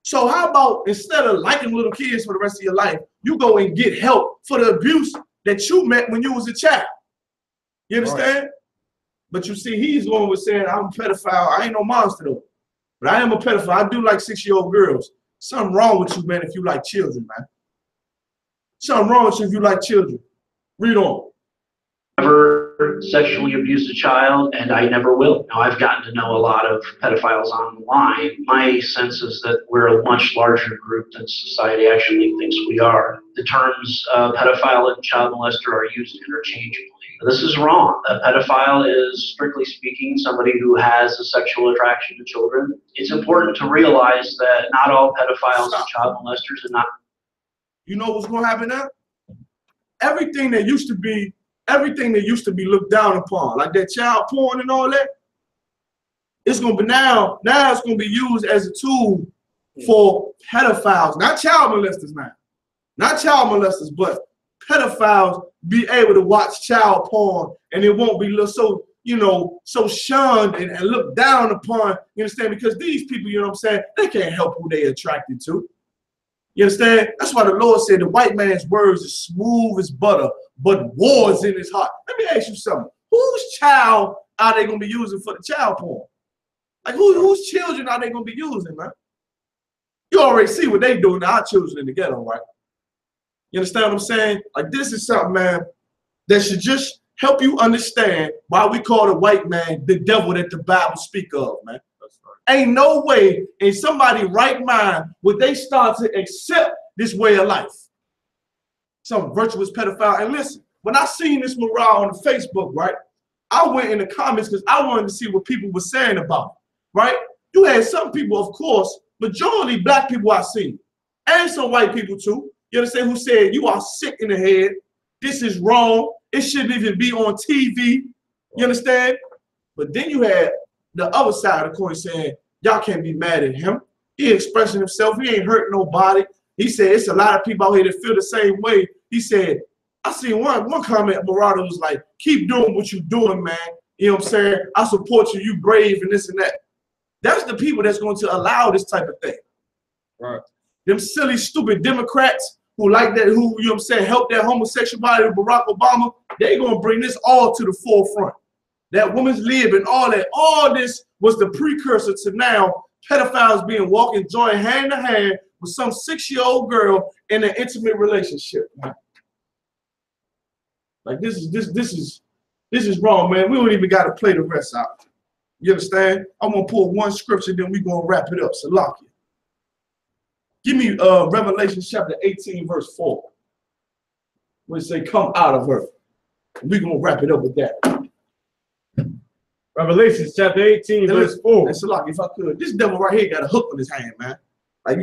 So how about instead of liking little kids for the rest of your life, you go and get help for the abuse that you met when you was a child? You understand? Right. But you see, he's going with saying, I'm a pedophile. I ain't no monster though. But I am a pedophile. I do like 6-year-old girls. Something wrong with you, man, if you like children, man. Something wrong with you if you like children. Read on. Never sexually abused a child, and I never will. Now, I've gotten to know a lot of pedophiles online. My sense is that we're a much larger group than society actually thinks we are. The terms pedophile and child molester are used interchangeably. This is wrong. A pedophile is, strictly speaking, somebody who has a sexual attraction to children. It's important to realize that not all pedophiles and child molesters are not. You know what's going to happen now? Everything that used to be looked down upon, like that child porn and all that, it's gonna be now it's gonna be used as a tool for pedophiles, not child molesters now. Not child molesters, but pedophiles be able to watch child porn and it won't be so, you know, so shunned and looked down upon, you understand? Because these people, you know what I'm saying, they can't help who they attracted to. You understand? That's why the Lord said the white man's words is smooth as butter, but war is in his heart. Let me ask you something. Whose child are they going to be using for the child porn? Like, whose children are they going to be using, man? You already see what they doing to our children in the ghetto, right? You understand what I'm saying? Like, this is something, man, that should just help you understand why we call the white man the devil that the Bible speak of, man. Ain't no way in somebody's right mind would they start to accept this way of life. Some virtuous pedophile. And listen, when I seen this morale on Facebook, right, I went in the comments because I wanted to see what people were saying about it, right? You had some people, of course, majority black people I seen, and some white people too, you understand, who said, you are sick in the head. This is wrong. It shouldn't even be on TV. You understand? But then you had the other side of the coin saying, y'all can't be mad at him. He expressing himself. He ain't hurting nobody. He said, it's a lot of people out here that feel the same way. He said, I seen one comment, Murata was like, keep doing what you're doing, man. You know what I'm saying? I support you. You brave and this and that. That's the people that's going to allow this type of thing. Right. Them silly, stupid Democrats who like that, who, you know what I'm saying, help that homosexuality with Barack Obama, they going to bring this all to the forefront. That woman's lib and all that, all this was the precursor to now pedophiles being walking joint hand to hand with some 6-year-old girl in an intimate relationship. Like this is wrong, man. We don't even got to play the rest out. You understand? I'm gonna pull one scripture, then we gonna wrap it up. So lock it. Give me Revelation chapter 18, verse 4. Where it say, "Come out of her." We gonna wrap it up with that. Revelation chapter 18, verse 4. And so, like, if I could, this devil right here got a hook on his hand, man. Like,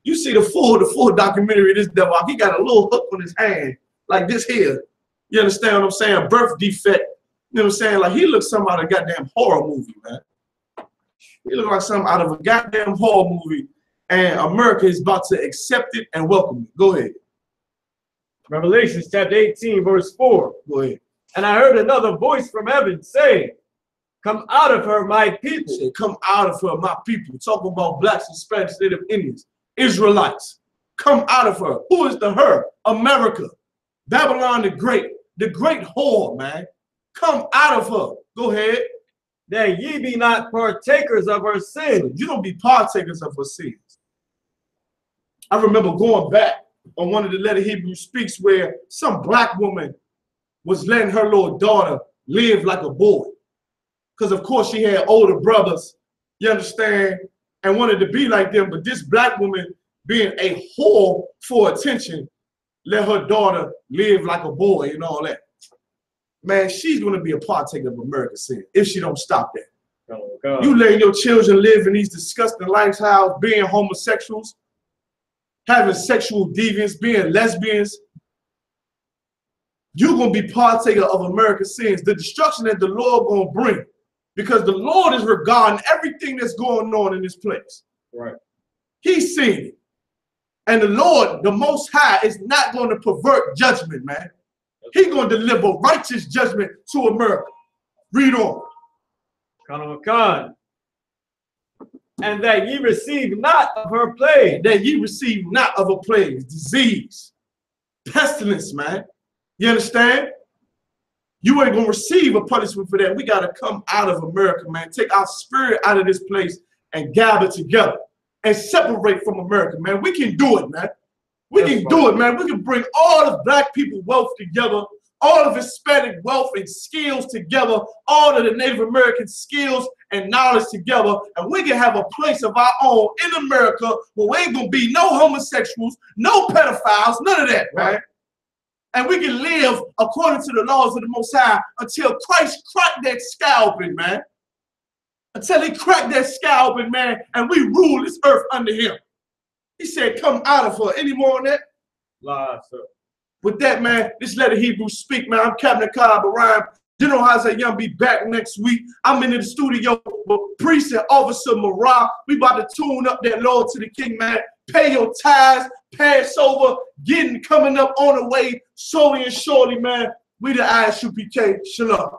you see the full documentary of this devil. He got a little hook on his hand, like this here. You understand what I'm saying? Birth defect. You know what I'm saying? Like, he looks something out of a goddamn horror movie, man. He looks like something out of a goddamn horror movie, and America is about to accept it and welcome it. Go ahead. Revelation chapter 18, verse 4. Go ahead. And I heard another voice from heaven saying, "Come out of her, my people." Say, come out of her, my people. Talking about blacks and Spanish, Native Indians, Israelites. Come out of her. Who is the her? America. Babylon the great whore, man. Come out of her. Go ahead. That ye be not partakers of her sins. You don't be partakers of her sins. I remember going back on one of the letter Hebrew speaks where some black woman was letting her little daughter live like a boy. Because, of course, she had older brothers, you understand, and wanted to be like them. But this black woman, being a whore for attention, let her daughter live like a boy and all that. Man, she's going to be a partaker of America's sin if she don't stop that. Oh, God. You letting your children live in these disgusting lifestyles, being homosexuals, having sexual deviance, being lesbians. You're going to be partaker of America's sins, the destruction that the Lord going to bring, because the Lord is regarding everything that's going on in this place. Right. He's seen it. And the Lord, the Most High, is not going to pervert judgment, man. He's going to deliver righteous judgment to America. Read on. Khan. And that ye receive not of her plague. That ye receive not of a plague, disease, pestilence, man. You understand? You ain't going to receive a punishment for that. We got to come out of America, man. Take our spirit out of this place and gather together and separate from America, man. We can do it, man. We can do it, man. We can bring all of black people wealth together, all of Hispanic wealth and skills together, all of the Native American skills and knowledge together, and we can have a place of our own in America where we ain't gonna be no homosexuals, no pedophiles, none of that, right? And we can live according to the laws of the Most High until Christ cracked that sky open, man. Until he cracked that sky open, man, and we rule this earth under him. He said, come out of her. Any more on that? Live, sir. With that, man, this Let the Hebrews Speak, man. I'm Captain Cobb Orion. General Isaiah Young be back next week. I'm in the studio with Priest and Officer Marah. We about to tune up that Lord to the King, man. Pay your tithes, Passover, coming up on the way, slowly and surely, man. We the I.S.U.P.K. Shalom.